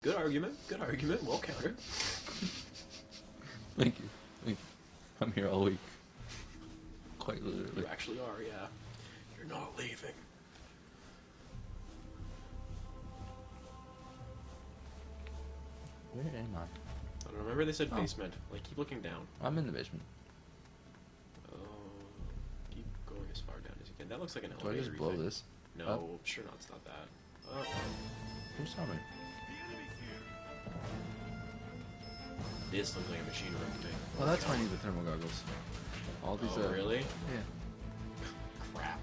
Good argument. Good argument. Well countered. Thank you. Thank you. I'm here all week. Quite literally. You actually are, yeah. You're not leaving. Where am I? I don't remember they said basement. Like, keep looking down. I'm in the basement. Keep going as far down as you can. That looks like an Do I elevator. just blow this? No, Up? sure not. It's not that. Oh, Who's summoning? this looks like a machine room to me. Well, that's why I need the thermal goggles. All these. Oh, really? Yeah. Crap.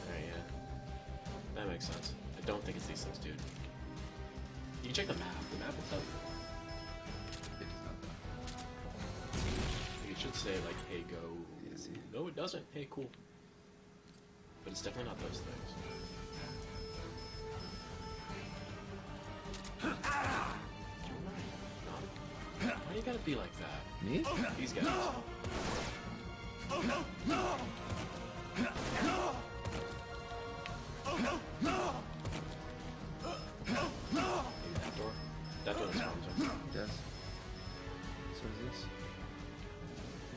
Alright, yeah. That makes sense. I don't think it's these things, dude. You can check the map. The map will tell you. It does not though. It should say, like, hey, go. Yeah, see. No, it doesn't. Hey, cool. But it's definitely not those things. Why do you gotta be like that? Me? These guys. Maybe that door? That door is fine. Yes. So is this?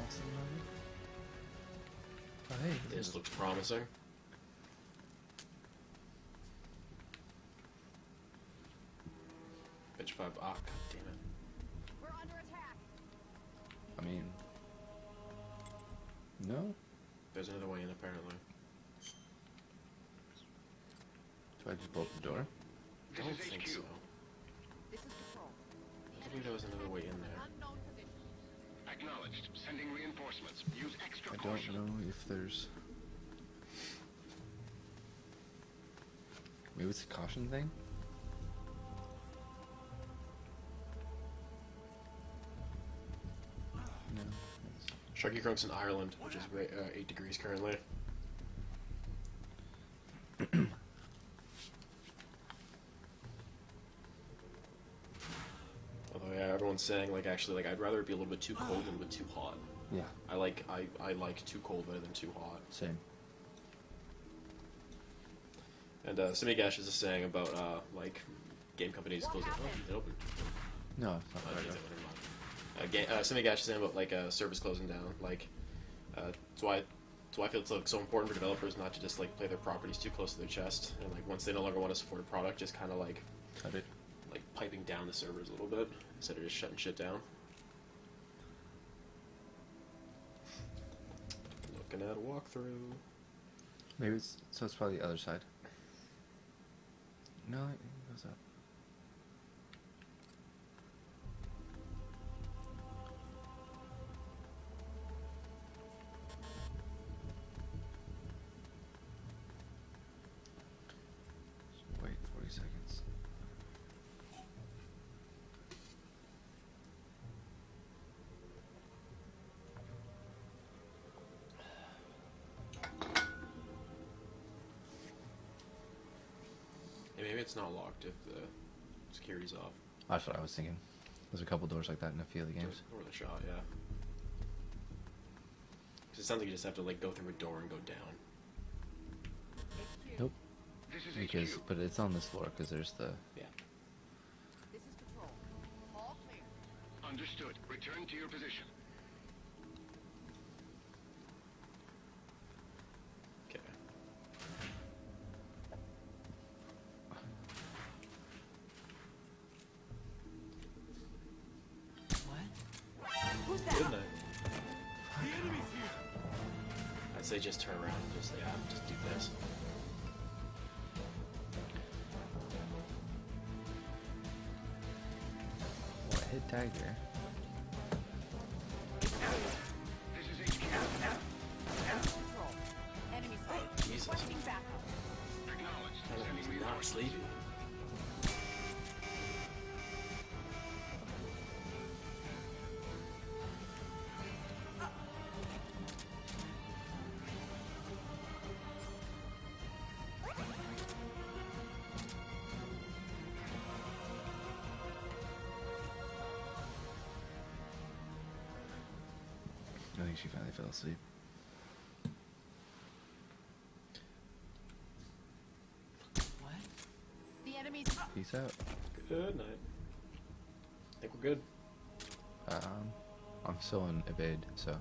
Awesome. Oh, hey. This looks promising. Bitch 5. Ah, god damn it. We're under attack. I mean. No? There's another way in, apparently. Do I just blow up the door? I don't think so. This is patrol. I believe there was another way in there. Unknown position. Acknowledged. Sending reinforcements. Use extra I caution. don't know if there's. Maybe it's a caution thing? No. Sharky Crunk's in Ireland, which is 8 degrees currently. Although, yeah, everyone's saying, like, actually, like, I'd rather it be a little bit too cold than a bit too hot. Yeah. I like too cold better than too hot. Same. And Simigash is just saying about like game companies closing. Oh, it opened. No, it's not right. Simigash is saying about like servers closing down. Like, that's why I feel it's like so important for developers not to just like play their properties too close to their chest, and like once they no longer want to support a product, just kind of like Cut it. like piping down the servers a little bit instead of just shutting shit down. Looking at a walkthrough. Maybe it's so. It's probably the other side. No, it goes up. Wait 40 seconds. And maybe it's not locked if the security's off. That's what I was thinking. There's a couple doors like that in a few of the games. Or the shot, yeah. 'Cause it sounds like you just have to like go through a door and go down. HQ. Nope. This is Because, HQ. but it's on this floor because there's the. Yeah. This is patrol. All clear. Understood. Return to your position. Okay. Who's Good that? night. I'd say just turn around and just just do this. Well, I hit dagger. This is HQ. Patrol. Enemy sight. Jesus. Requesting backup. Acknowledged. I don't Sending know, now we're reinforcements. sleeping. I think she finally fell asleep. What? The enemy's Peace out. Good Good night. I think we're good. I'm still in evade, so.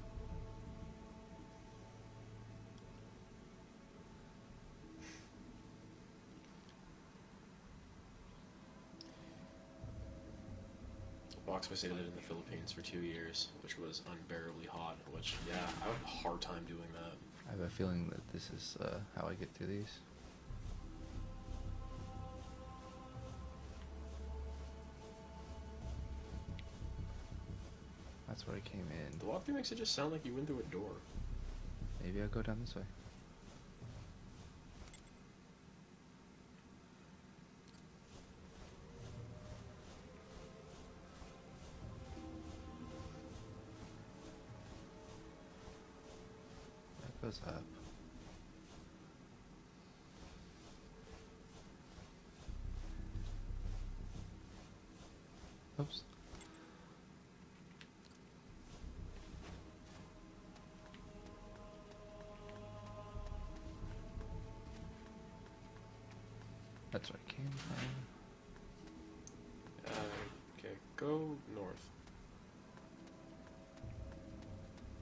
Box was in the Philippines for 2 years, which was unbearably hot. Which, yeah, I have a hard time doing that. I have a feeling that this is how I get through these. That's where I came in. The walkthrough makes it just sound like you went through a door. Maybe I'll go down this way. That goes up. Oops. That's where I came from. Okay, go north.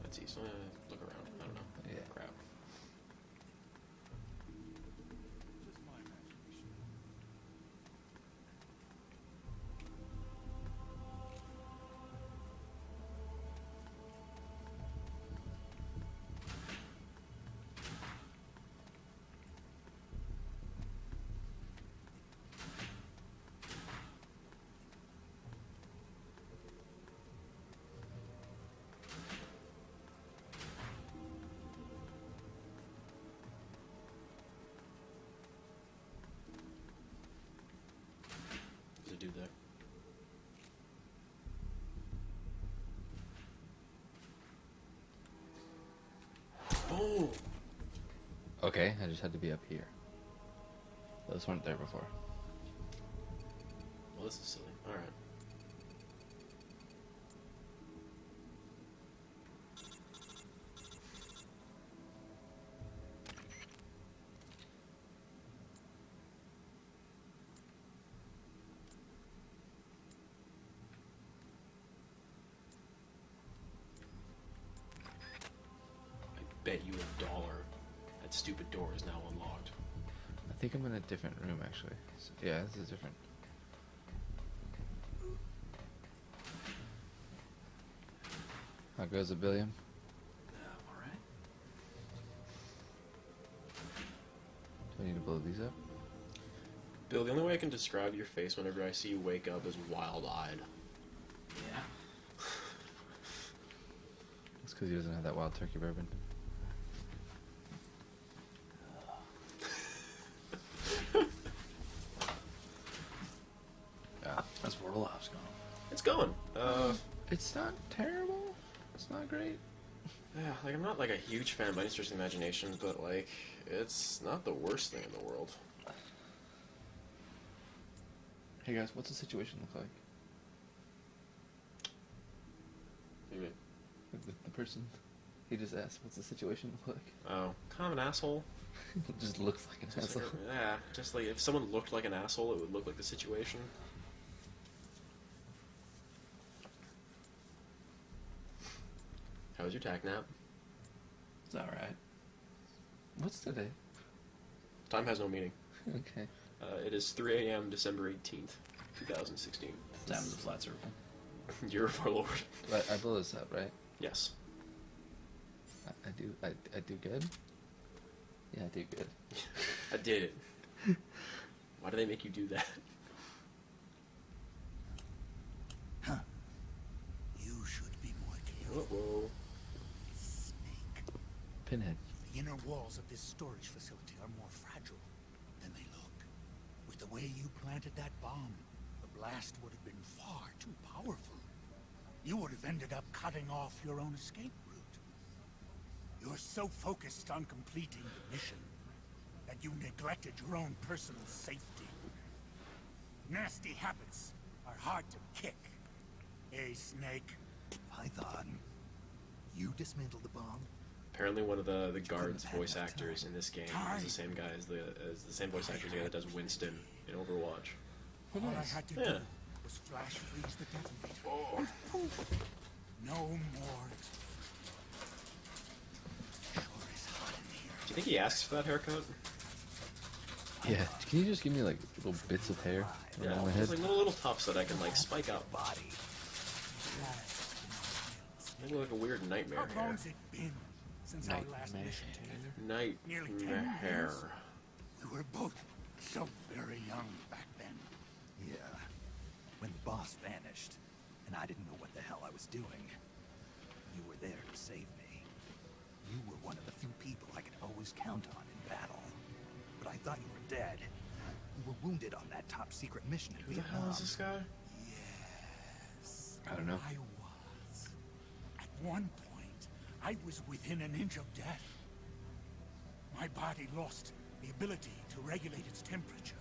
That's east. Look around. I don't know. Yeah. Crap. Just my imagination. There's a dude there. Boom! Okay, I just had to be up here. Those weren't there before. Well, this is silly. Alright. I bet you $1 that stupid door is now unlocked. I think I'm in a different room actually. So, yeah, this is different. How goes it, Billiam? Alright. Do I need to blow these up? Bill, the only way I can describe your face whenever I see you wake up is wild-eyed. Yeah. It's because he doesn't have that wild turkey bourbon. Yeah, that's where the lives gone. It's going. It's not terrible. It's not great. Yeah, like I'm not like a huge fan by any stretch of the imagination, but like it's not the worst thing in the world. Hey guys, what's the situation look like? Maybe. The person, he just asked, what's the situation look like? Oh, kind of an asshole. It just looks like an Just asshole. like yeah, just like if someone looked like an asshole, it would look like the situation. How was your tac nap? It's alright. What's today? Time has no meaning. Okay. It is 3 a.m. December 18th, 2016. Time of the flat circle. Year of our Lord. I blow this up, right? Yes. I do. I do good. Yeah, I do good. I did it. Why do they make you do that? You should be more careful, Whoa. Snake. Pinhead. The inner walls of this storage facility are more fragile than they look. With the way you planted that bomb, the blast would have been far too powerful. You would have ended up cutting off your own escape route. You're so focused on completing the mission that you neglected your own personal safety. Nasty habits are hard to kick. Hey, Snake. Python, you dismantled the bomb? Apparently, one of the guards' voice actors in this game is the same guy as the same voice actor as the guy that does Winston in Overwatch. All I had to Yeah. do was flash freeze the detonator. And poof! No more. Sure is hot in here. Do you think he asks for that haircut? Yeah. Can you just give me like little bits of hair Yeah, around my just head? like little tufts that I can like spike out. Body. They look like a weird nightmare How hair. long's it been since our last Nightmare mission together? Nearly 10 Nightmare hair. years. We were both so very young back then. Yeah. When the boss vanished, and I didn't know what the hell I was doing, you were there to save me. You were one of the few people I could always count on in battle. But I thought you were dead. You were wounded on that top secret mission in Who the hell Vietnam. is this guy? Yes. I don't know. I was. At one point, I was within an inch of death. My body lost the ability to regulate its temperature.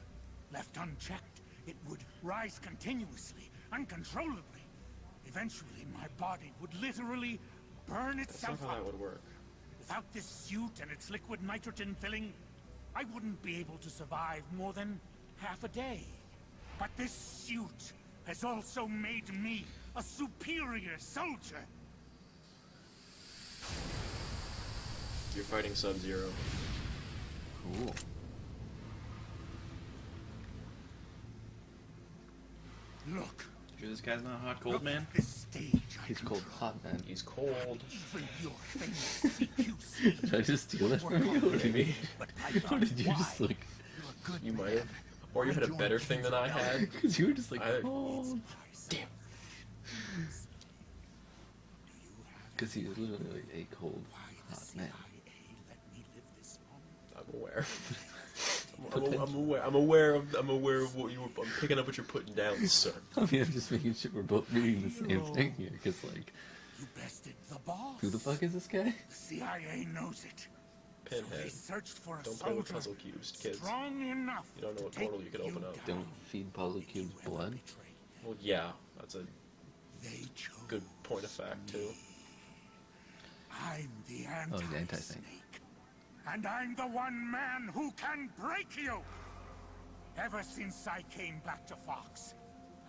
Left unchecked, it would rise continuously, uncontrollably. Eventually, my body would literally burn That's itself not how up. that would work. Without this suit and its liquid nitrogen filling, I wouldn't be able to survive more than half a day. But this suit has also made me a superior soldier. You're fighting Sub-Zero. Cool. Look, Sure this guy's not a hot look cold man? at this stage I He's cold control. hot, man. He's cold. Even your famous CQC. Did I just steal that from you? What do you mean? But I Or thought, did you why? just like... You're a good You man. might have. Or you had a better thing than I had. Because you were just like, I- oh... Damn. Because he was literally like a cold hot man. Let me live this moment. I'm aware. I'm aware of what you were. I'm picking up what you're putting down, sir. I mean, I'm just making sure we're both reading the same thing here. Because like, You bested the boss. who the fuck is this guy? The CIA knows it. So they Pinhead. searched for a Don't play with soldier puzzle cubes, kids. strong enough You don't know what to take portal you could open up. down. Don't feed puzzle Did you cubes ever blood. betray them? Well, yeah, that's a They chose good point of fact too. I'm the Oh, the anti-snake. anti-snake. And I'm the one man who can break you! Ever since I came back to Fox,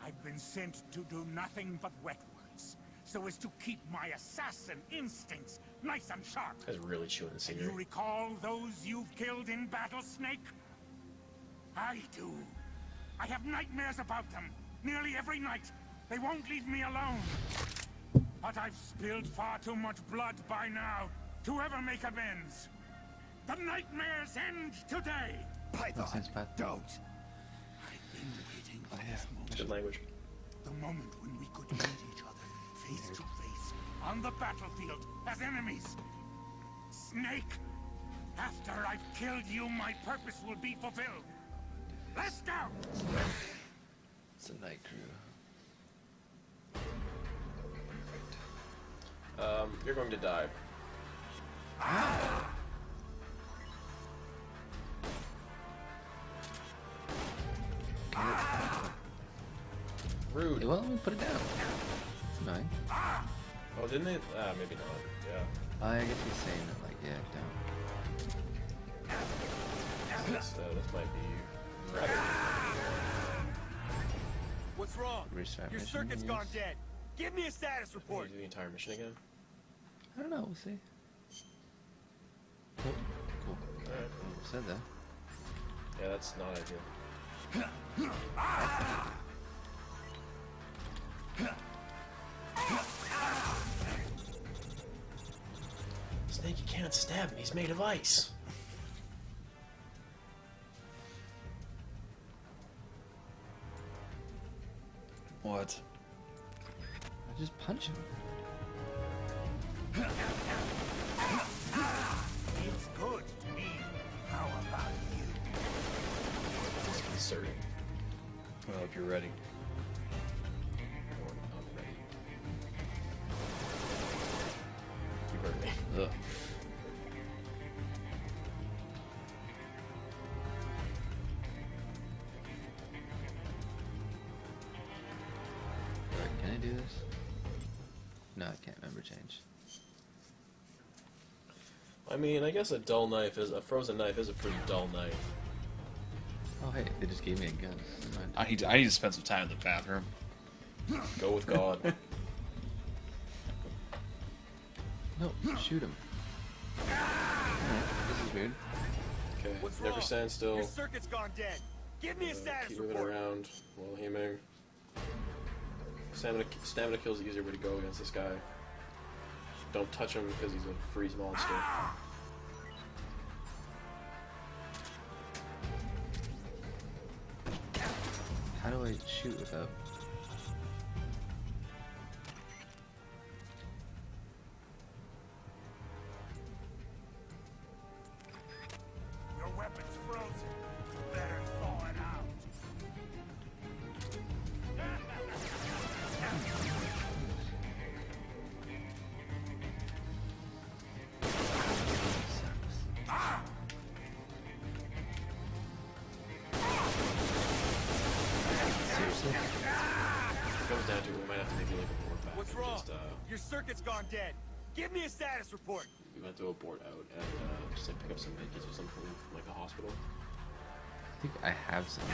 I've been sent to do nothing but wet works, so as to keep my assassin instincts nice and sharp. This guy's really chewing the Can you scenery. recall those you've killed in battle, Snake? I do. I have nightmares about them. Nearly every night. They won't leave me alone. But I've spilled far too much blood by now to ever make amends. The nightmares end today. Python, sense, Pat. don't. I've been waiting for this It's good moment. language. The moment when we could meet each other, face to face, on the battlefield, as enemies. Snake, after I've killed you, my purpose will be fulfilled. Let's go! It's a night crew. You're going to die. Rude. Hey, well, let me put it down. It's annoying. Oh, didn't they? Maybe not. Yeah. I guess he's saying it like, yeah, This might be rather. What's wrong? don't. Restart Your mission, circuit's I gone guess. dead. Give me a status Can report. you do the entire mission again? I don't know, we'll see. Cool. Cool. Alright. Well, said that. Yeah, that's not ideal. Snake, you can't stab him. He's made of ice. What? I just punch him. It's good to me. How about you? Disconcerting. Well, if you're ready. I'm ready. You heard me. Ugh. Alright, can I do this? No, I can't remember change. I mean, I guess a frozen knife is a pretty dull knife. Oh, Oh hey, they just gave me a gun. Never mind. I need to spend some time in the bathroom. Go with God. No, shoot him. Alright, this is weird. Okay, What's never wrong? stand still. Your circuit's gone dead. Give me a status Keep moving report. around while aiming. Stamina kills the easier way to go against this guy. Don't touch him because he's a freeze monster. How do I shoot without? Your weapon's frozen. Better thaw it out. Seriously? If it comes down to it, we might have to maybe like abort back. What's and wrong? Just, Your circuit's gone dead. Give me a status report. we might have to abort out and just like pick up some medkits or something from like a hospital. I think I have some.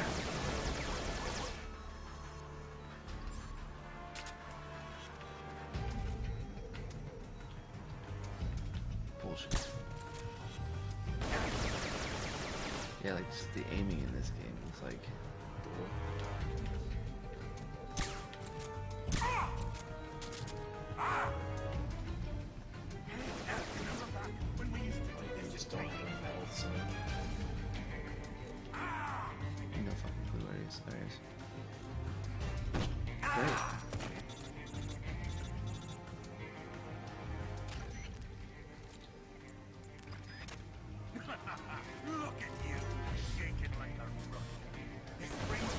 Bullshit. Yeah, like just the aiming in this game is like. They just don't have enough health, so No fucking clue where he is. There he is. Great. Look at you, shaking like a rook. This brings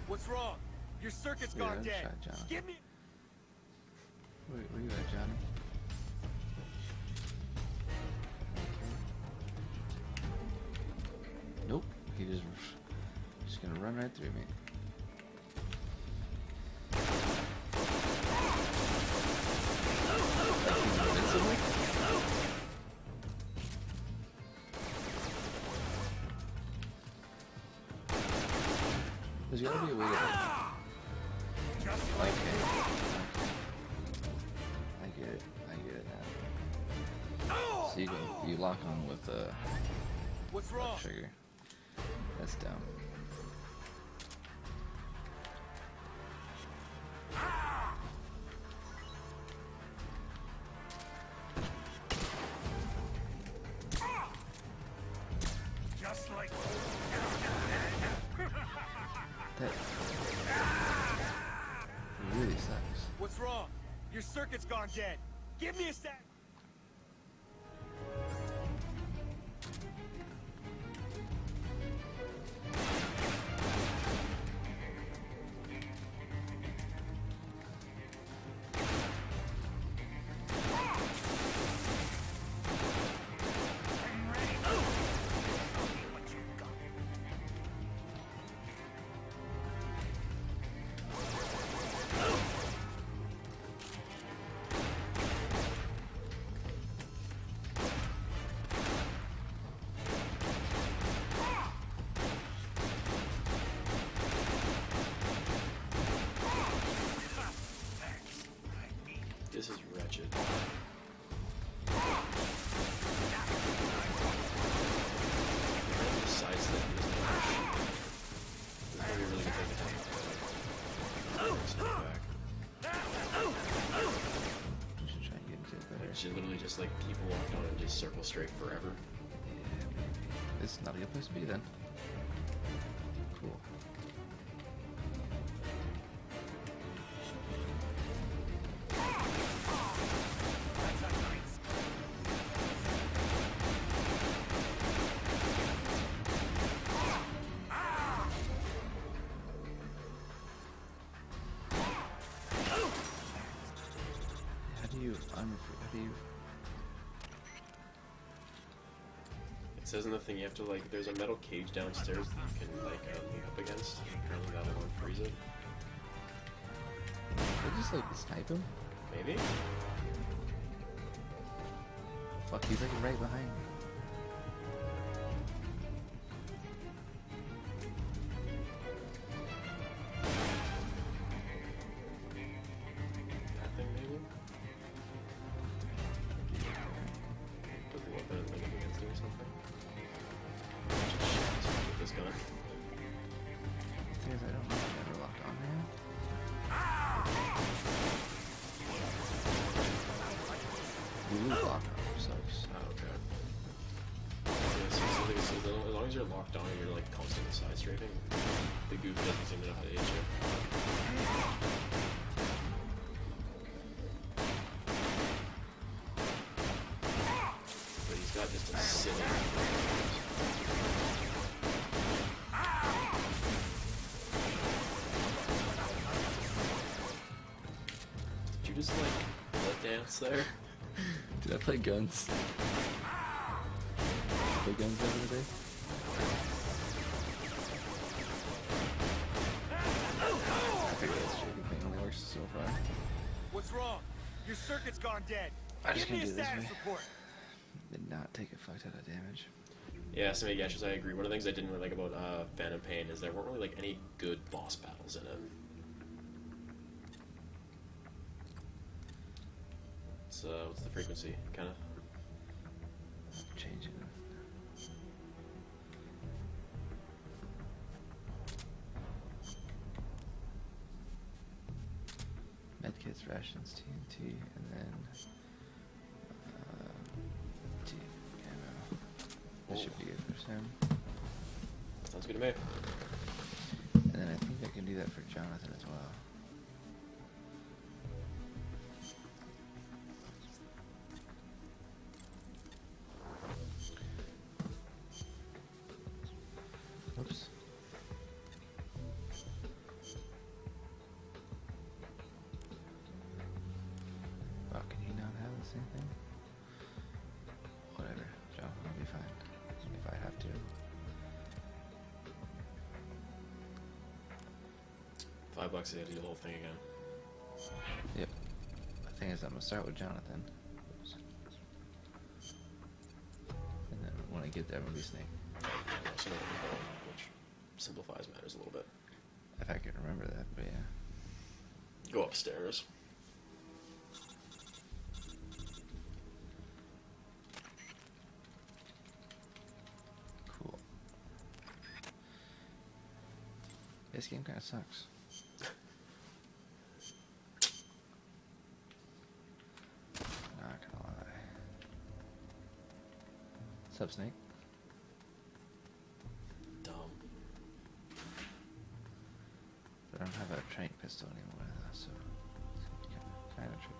What's wrong? Your circuit's Yeah, gone that's dead. shot, John. Give me. Where you at, Johnny? Nope. He just gonna run right through me. Invincible? There's gotta be a way to like, okay. I get it now. So you lock on with the What's wrong? trigger. That's down. just like That really sucks. What's wrong? Your circuit's gone dead. Give me a stat. this is wretched. Besides that, he doesn't have a shield. This is gonna be a really good thing to have. Step back. You should try and get into it better. It should literally just like keep walking on and just circle straight forever. Yeah, it's not a good place to be then. Cool. How do you how do you It says in the thing you have to like, there's a metal cage downstairs that you can like lean up against. Apparently that won't freeze it. I just like snipe him? Maybe? Fuck, he's like right behind me. it locked on and you're like constantly side strafing, the goof doesn't seem to know how to age you. But he's got just a silly. Did you just like let dance there? Did I play guns? Play guns back in the day? I figured that's a shitty thing. Only works so far. What's wrong? Your circuit's gone dead. I just Give me a can do this status way. report. Did not take a fuck ton of damage. Yeah, Simi Gashes, I agree. One of the things I didn't really like about Phantom Pain is there weren't really like any good boss battles in it. So what's the frequency? Kind of. Changing. Medkits, rations, TNT, and then T ammo. That should be good for Sam. Sounds good to me. And then I think I can do that for Jonathan as well. Oops. Oh, can you not have the same thing? Whatever, Joe, I'll be fine. If I have to. $5 I had to do the whole thing again. Yep. The thing is, I'm gonna start with Jonathan. Oops. And then when I get there, I'm gonna be Snake. So no, which simplifies matters a little bit. If I can remember that, but yeah. Go upstairs. Cool. This game kinda sucks. Not gonna lie. Sup, Snake? Dumb. But I don't have a trank pistol anymore, though, so it's kind of tricky.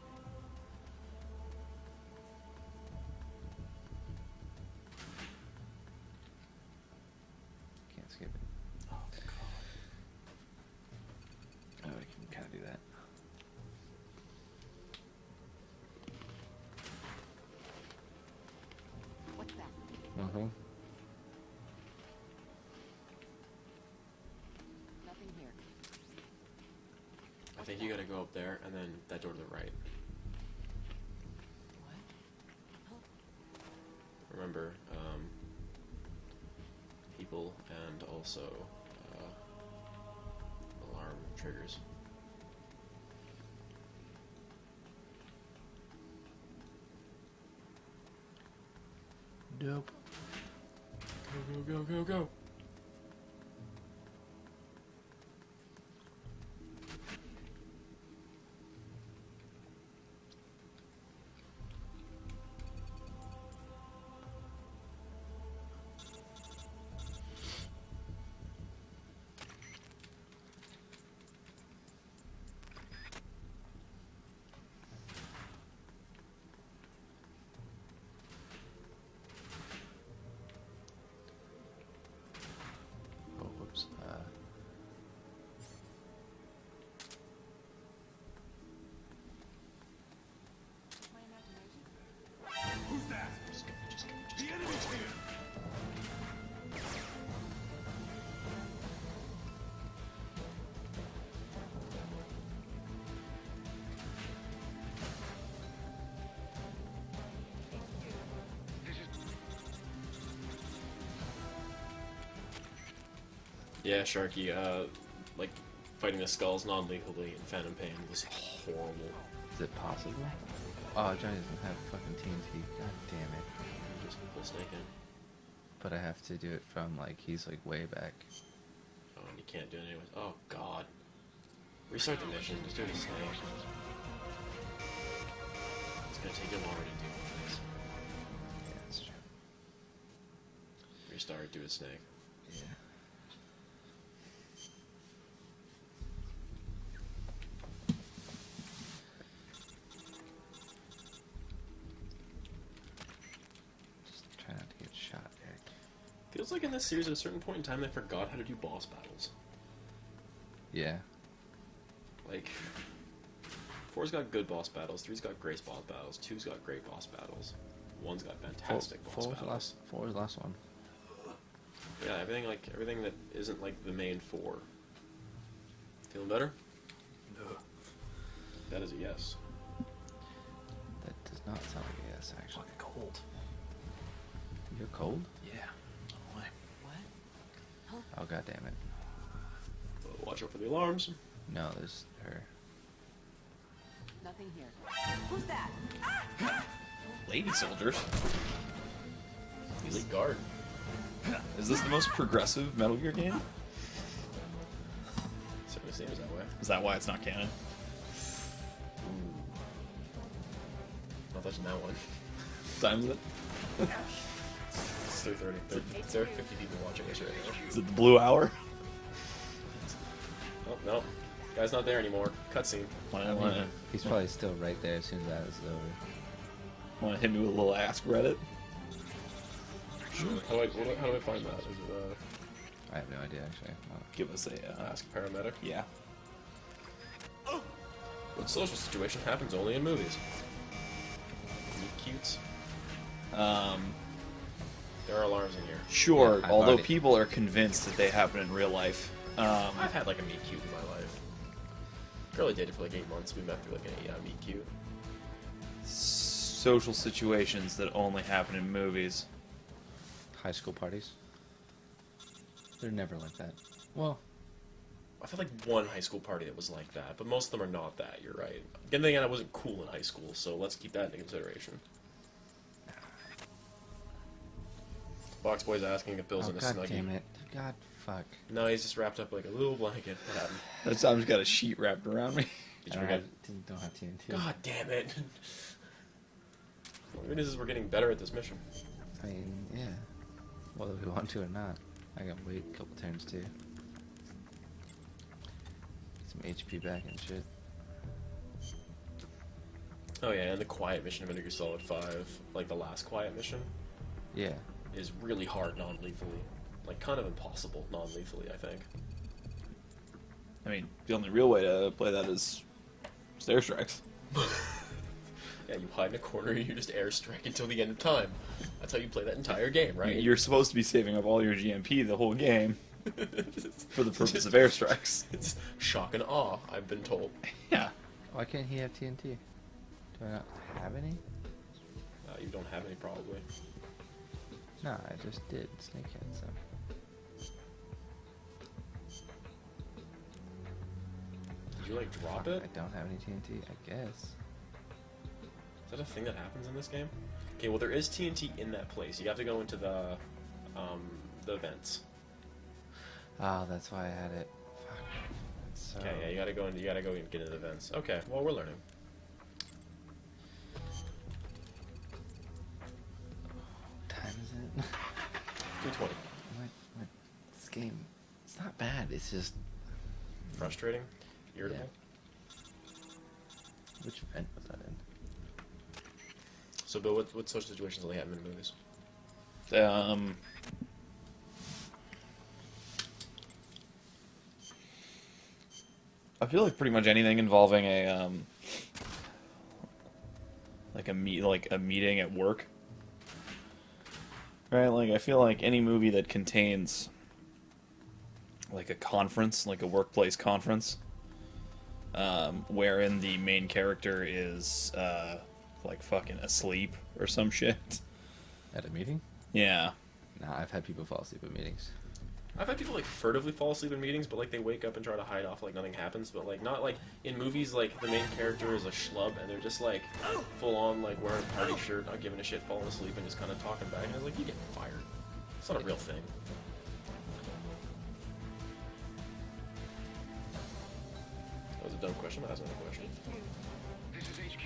Can't skip it. Oh god. Oh, I can kind of do that. What's that? Mm-hmm. Nothing here. I think you gotta go up there and then that door to the right. What? Remember, people and also alarm triggers. Dope. Go, go, go, go, go! Oh, whoops. My imagination? Who's that? Just go, just go, just The go. enemy's here. Yeah, Sharky, like, fighting the skulls non-lethally in Phantom Pain was horrible. Is it possible? Oh, Johnny doesn't have fucking TNT. God damn it. Just pull Snake in. But I have to do it from, like, he's, like, way back. Oh, and you can't do it anyways. Oh, God. Restart the mission. Just do it as Snake. It's gonna take you longer to do things. Yeah, that's true. Restart, do it as Snake. Yeah. Just try not to get shot, Eric. Feels like in this series, at a certain point in time, they forgot how to do boss battles. Yeah. Like, 4's got good boss battles, 3's got great boss battles, 2's got great boss battles, 1's got fantastic boss Four was the battles. four was the last one. Yeah, everything that isn't like the main 4. Feeling better? No. That is a yes. That does not sound like a yes, actually. Fucking cold. You're cold? Yeah. Why? Oh, god damn it. Watch out for the alarms. No, there's her. Nothing here. Who's that? Lady soldiers. Elite guard. Is this the most progressive Metal Gear game? Certainly seems that way. Is that why it's not canon? Not touching that one. What time is it? It's 3:30. There are 50 people watching this right now. Is it the blue hour? Oh, no. Guy's not there anymore. Cutscene. He's probably still right there as soon as that is over. Want to hit me with a little Ask Reddit? Sure. How do I find that? Is it I have no idea, actually. Give us a ask paramedic? yeah. What social situation happens only in movies? Meet cutes. There are alarms in here. Sure. Yeah, I've although already- people are convinced that they happen in real life. I've had like a meet cute in my life. Girl I dated for like 8 months. We met through like a meet cute. Social situations that only happen in movies. High school parties. They're never like that. Well, I felt like one high school party that was like that, but most of them are not that. You're right. Again, I wasn't cool in high school, so let's keep that into consideration. Box Boy's asking if Bill's oh in a god snuggie. damn it. God fuck. No, he's just wrapped up like a little blanket. What happened? I've just got a sheet wrapped around me. Did you I forget? don't have TNT. God damn it. Well, the good news is we're getting better at this mission. I mean, yeah. Whether we want to or not. I gotta wait a couple turns too. Get some HP back and shit. Oh yeah, and the quiet mission of Metal Gear Solid 5, like the last quiet mission, Yeah. is really hard non-lethally. Like, kind of impossible non-lethally, I think. I mean, the only real way to play that is airstrikes. Yeah, you hide in a corner and you just airstrike until the end of time. That's how you play that entire game, right? You're supposed to be saving up all your GMP the whole game for the purpose of airstrikes. It's shock and awe, I've been told. Yeah. Why can't he have TNT? Do I not have any? You don't have any, probably. No, I just did. Snakehead, so. Did you, like, drop Fuck, it? I don't have any TNT, I guess. Is that a thing that happens in this game? Okay, well, there is TNT in that place. You have to go into the vents. Oh, that's why I had it. Fuck. So, Okay, yeah, you gotta go and get into the vents. Okay, well, we're learning. what time is it? 220. This game, it's not bad. It's just Frustrating? Irritable? which event was that in? So, Bill, what social situations only happen in movies? I feel like pretty much anything involving a like a meeting at work. Right? Like I feel like any movie that contains like a conference, like a workplace conference, wherein the main character is like fucking asleep or some shit. At a meeting? Yeah. Nah, I've had people fall asleep at meetings. I've had people, like, furtively fall asleep in meetings, but, like, they wake up and try to hide off like nothing happens, but, like, not, like, in movies, like, the main character is a schlub, and they're just, like, full-on, like, wearing a party shirt, not giving a shit, falling asleep, and just kind of talking back, and it's like, you get fired. It's not a real thing. That was a dumb question. That was another question. This is HQ.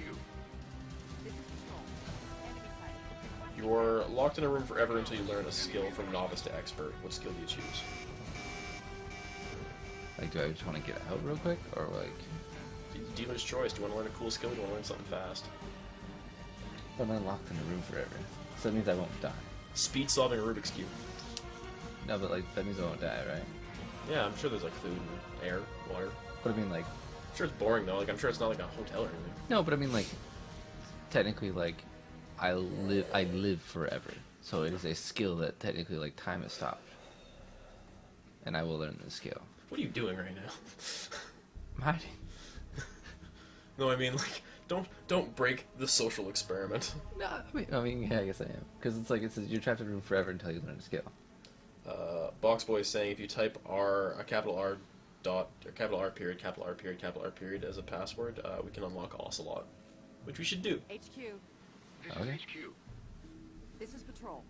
This is Control. Enemy sighted. Requesting You're locked in a room forever until you learn a skill from novice to expert. What skill do you choose? Like, do I just want to get out real quick, or like? Dealer's choice. Do you want to learn a cool skill or do you want to learn something fast? But I'm locked in a room forever, so that means I won't die. Speed solving a Rubik's Cube. No, but like that means I won't die, right? Yeah, I'm sure there's like food and air, water. But I mean, like, I'm sure it's boring though. Like I'm sure it's not like a hotel or anything. no, but I mean, like, technically, like, I live forever, so it is a skill that technically, like, time has stopped, and I will learn this skill. What are you doing right now? I'm hiding. No, I mean like don't break the social experiment. No, I mean, yeah, I guess I am, because it's like it says you're trapped in a room forever until you learn a skill. Boxboy is saying if you type a capital R dot or capital R period, capital R period, capital R period as a password, we can unlock Ocelot, which we should do. HQ, This Okay. is HQ. this is Patrol.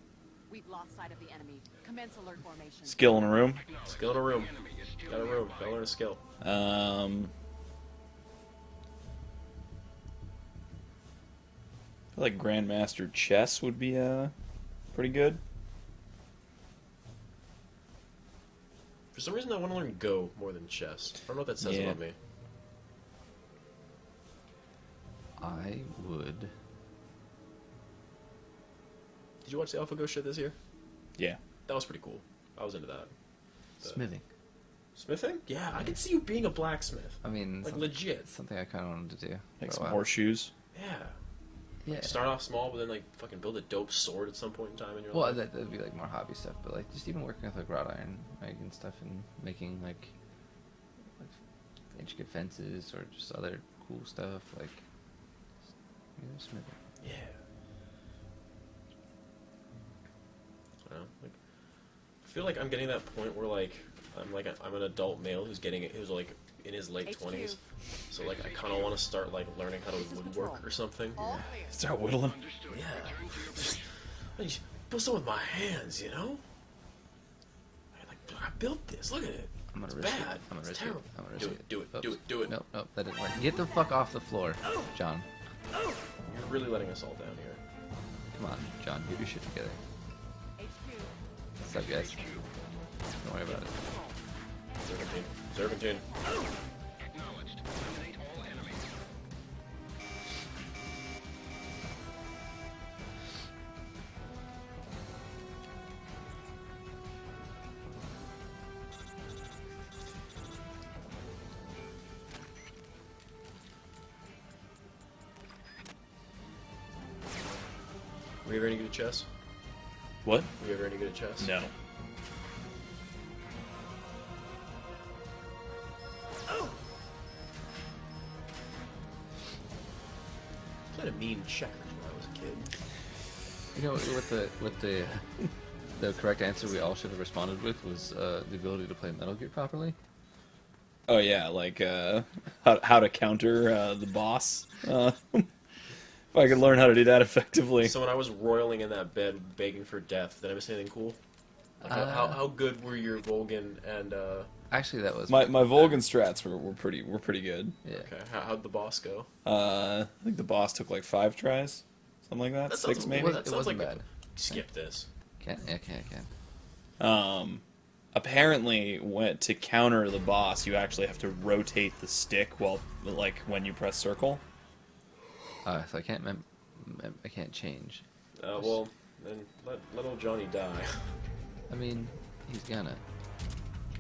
We've lost sight of the enemy. Commence alert formation. Skill in a room. Skill in a room. The enemy is still Got a room. nearby. Gotta learn a skill. I feel like Grandmaster Chess would be pretty good. For some reason, I want to learn Go more than chess. I don't know what that says Yeah. about me. I would. Did you watch the AlphaGo shit this year? Yeah. That was pretty cool. I was into that. Smithing. Smithing? Yeah, I could see you being a blacksmith. I mean, Like some- legit. it's something I kind of wanted to do. Like for a some while. horseshoes. Yeah. Yeah. Start off small, but then like fucking build a dope sword at some point in time in your Well, life. that'd be like more hobby stuff, but like just even working with like wrought iron, like and stuff, and making like intricate fences or just other cool stuff, like smithing. Yeah. I don't know, like, I feel like I'm getting that point where like I'm an adult male who's like in his late HQ. 20s. So like I kind of want to start like learning how to This is woodwork Patrol. or something. All clear. Start whittling. Understood. Yeah. Return to your position. I just build something with my hands, you know? I built this. Look at it. I'm gonna It's risk bad. it. I'm gonna It's risk terrible. it. I'm gonna Do risk it, do it, Oops. do it, do it. Nope, nope, that didn't work. Get the fuck off the floor, John. You're really letting us all down here. Come on, John, get your shit together. HQ, What's up, guys? Don't worry about it. Serpentine. Serpentine. Acknowledged. Eliminate all enemies. Were you ever any good at chess? What? Were you ever any good at chess? No. I played a mean checkers when I was a kid. You know what the correct answer we all should have responded with was the ability to play Metal Gear properly. Oh yeah, like how to counter the boss. If I could learn how to do that effectively. So when I was roiling in that bed begging for death, did I miss anything cool? Like how good were your Volgan and Actually, that was My Volgan strats were pretty good. yeah. okay, how'd the boss go? I think the boss took like 5 tries, something like that. That 6 sounds- maybe. that It sounds wasn't like bad. skip this. Can. Apparently, to counter the boss, you actually have to rotate the stick while like when you press circle. So I can't change. Well, then let old Johnny die. I mean, he's gonna.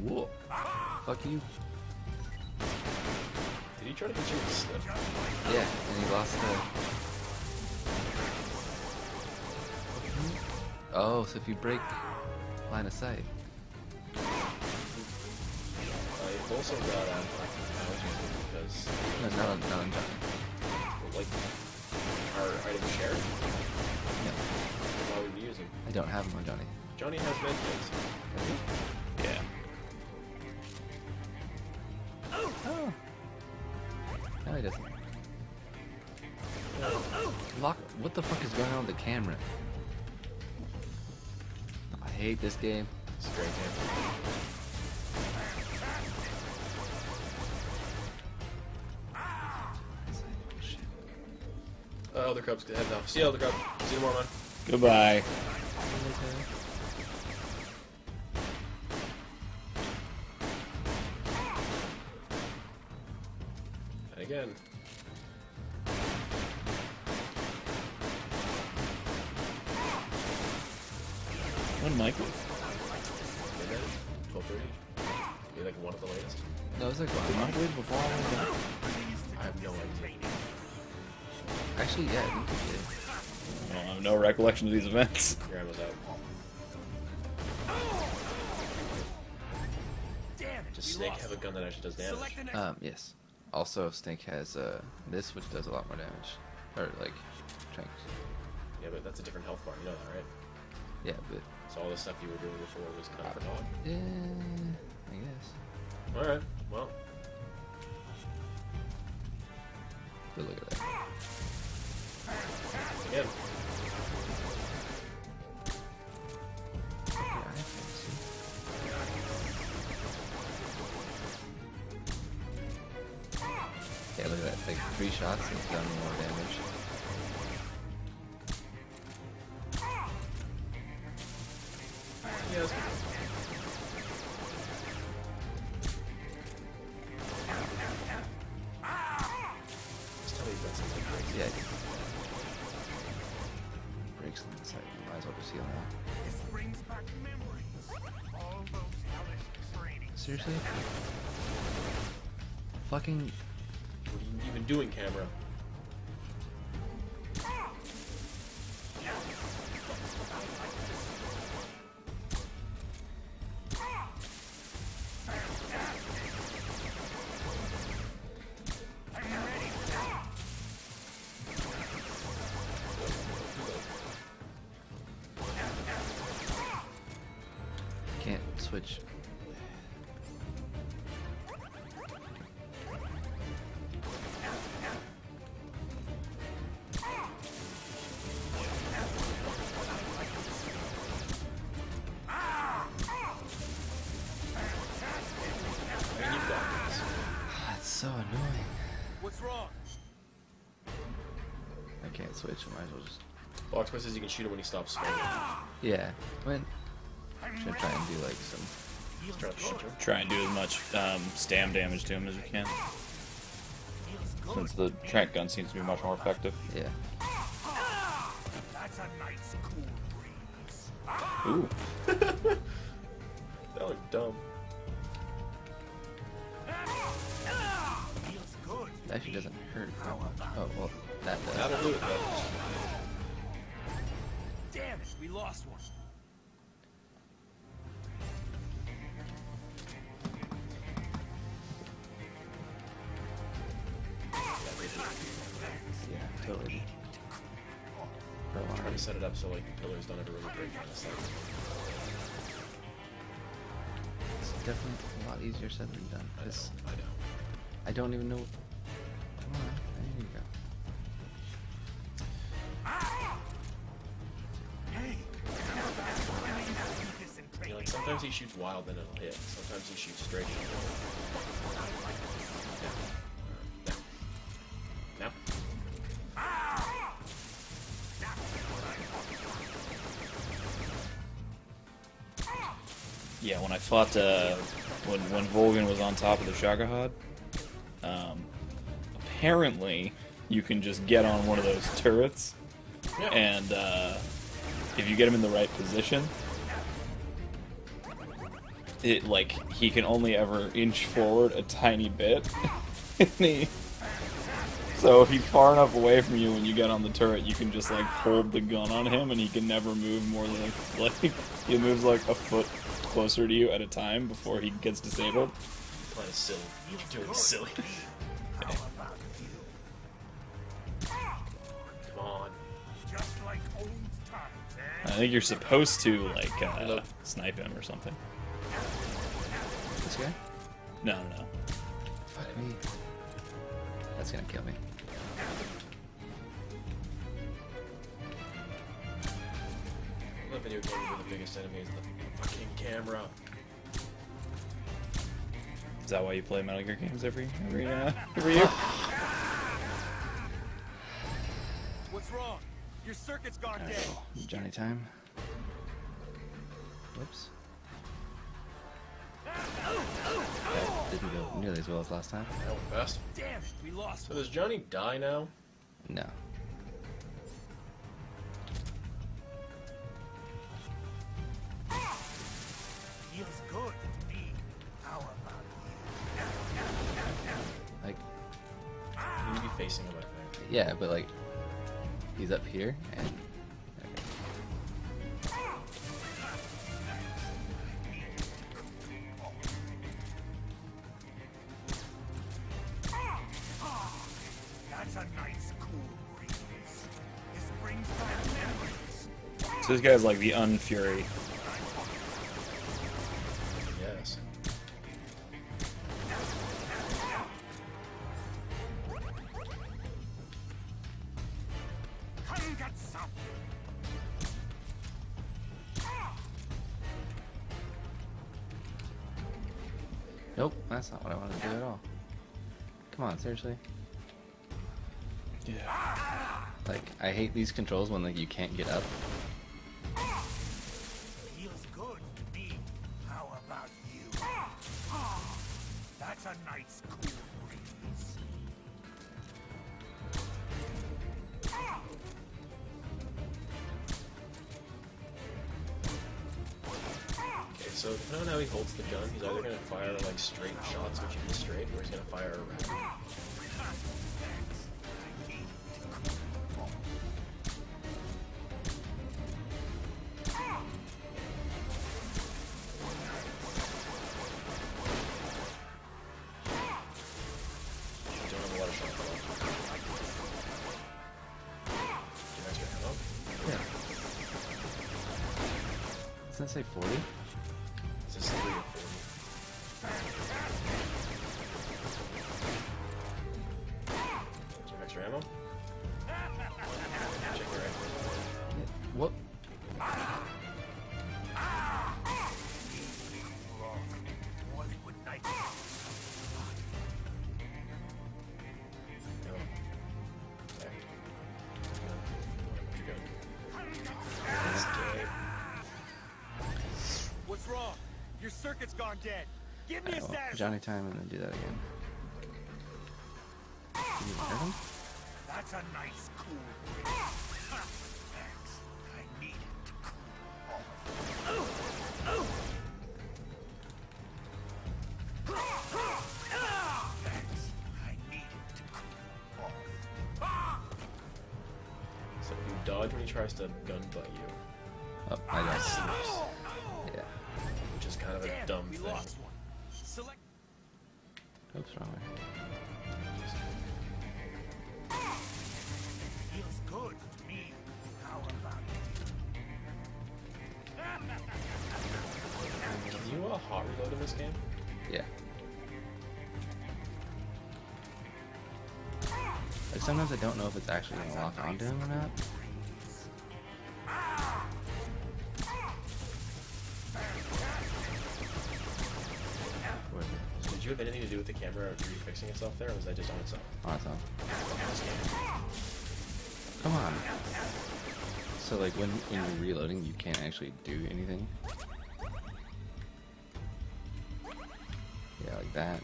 Whoa. Fuck you. Did he try to hit you with a stick? Yeah, and he lost the. Oh, so if you break line of sight. You've also got because No, not on Johnny. like our item share. No, Why would we use him? I don't have him on Johnny. Johnny has medkits. Yeah. Oh. No, he doesn't. Lock. What the fuck is going on with the camera? I hate this game. It's a great game. Other Cubs head off. See you, Other Cub. See you tomorrow, man. Goodbye. And again. When Mike was. Midnight? 12:30? Maybe like one of the latest? No, it was like Did Mike leave before I went down? I have no idea. actually, yeah, I think we did. I have no recollection of these events. Your ammo's out. Damn it. Does we Snake lost have a gun that actually does damage? Select the next. Yes. Also, Snake has this, which does a lot more damage, or like, tranks. Yeah, but that's a different health bar. You know that, right? Yeah, but So all the stuff you were doing before was kind of for naught. yeah, I guess. All right. Well, But look at that. again. Yeah, I can see. Yeah, look at that. Like 3 shots and it's done more damage. Yeah, that's good. Just tell me you've got something crazy. Yeah. Breaks on the side. Might as well just heal now. This brings back memories. All those hellish training. Seriously? Fucking. What are you even doing, camera? Can't switch. I mean, you've got this. That's so annoying. What's wrong? I can't switch. I might as well just. Boxboy says you can shoot him when he stops swimming. Yeah. When. Should I try and do like some. Just try to punch him. Try and do as much stam damage to him as you can. Since the trank gun seems to be much more effective. Yeah. That's a nice cool breeze. Ooh. That looked dumb. Feels good. It actually doesn't hurt. Oh, well, that does. That'll do it, though. Damn it, we lost one. Yeah, totally. For a I'm while. trying to set it up so like the pillars don't ever really break on this thing. It's definitely a lot easier said than done. I know. 'Cause I know. I don't even know. Come on, there you go. Hey, You know, like sometimes he shoots wild, then it'll hit. Sometimes he shoots straight. Now. Yeah, when I fought, when Volgan was on top of the Shagahad, apparently you can just get on one of those turrets, Yeah. and if you get him in the right position, it like he can only ever inch forward a tiny bit. So if he's far enough away from you when you get on the turret, you can just like hold the gun on him, and he can never move more than like he moves like a foot closer to you at a time before he gets disabled. Playing silly. You're doing silly. Come on. just like old times, I eh? think you're supposed to like snipe him or something. This guy? No. Fuck me. That's gonna kill me. The video games are the biggest enemy is the fucking camera. Is that why you play Metal Gear games every year? What's wrong? Your circuit's gone Alright, dead. well, Johnny time. Whoops. That didn't go nearly as well as last time. That went fast. Damn it, we lost. So does Johnny die now? No. Feels good to me. How about Like, You need to be facing him, I think. yeah, but like, he's up here and. That's a nice cool breeze. This brings back memories. So this guy's like the Unfury. Yes. Come get some. Nope, that's not what I wanted to do at all. Come on, seriously. Yeah. Like, I hate these controls when like you can't get up. Feels good to me. How about you? That's a nice cool breeze. Okay, so depending on how he holds the gun, he's either gonna fire like straight shots, which you can straight, or he's gonna fire around. You don't have a lot of shots left. Do you have extra ammo? Yeah. Doesn't it say 40? Is this 3 or 40? Do you have extra ammo? Check your rifle. What? What would nice? No. Okay. You're good. Escape. What's wrong? Your circuit's gone dead. Give me a Alright, well, status. Johnny time and then do that again. Can you hurt him? That's a nice cool breeze. Thanks. I need it to cool off. Thanks. I need it to cool off. So if you dodge when he tries to gun butt you, Oh, I got slips, Yeah. which is kind of a Damn, dumb we thing. lost one. Select. Oops, wrong way. Feels good to me. How about Can you hot reload in this game? Yeah. Like sometimes I don't know if it's actually gonna lock onto him or not. Where is it? So did you have anything to do with the camera refixing itself there, or was that just on its own? On its own. This game. Come on. So like when you're reloading, you can't actually do anything. Yeah, like that.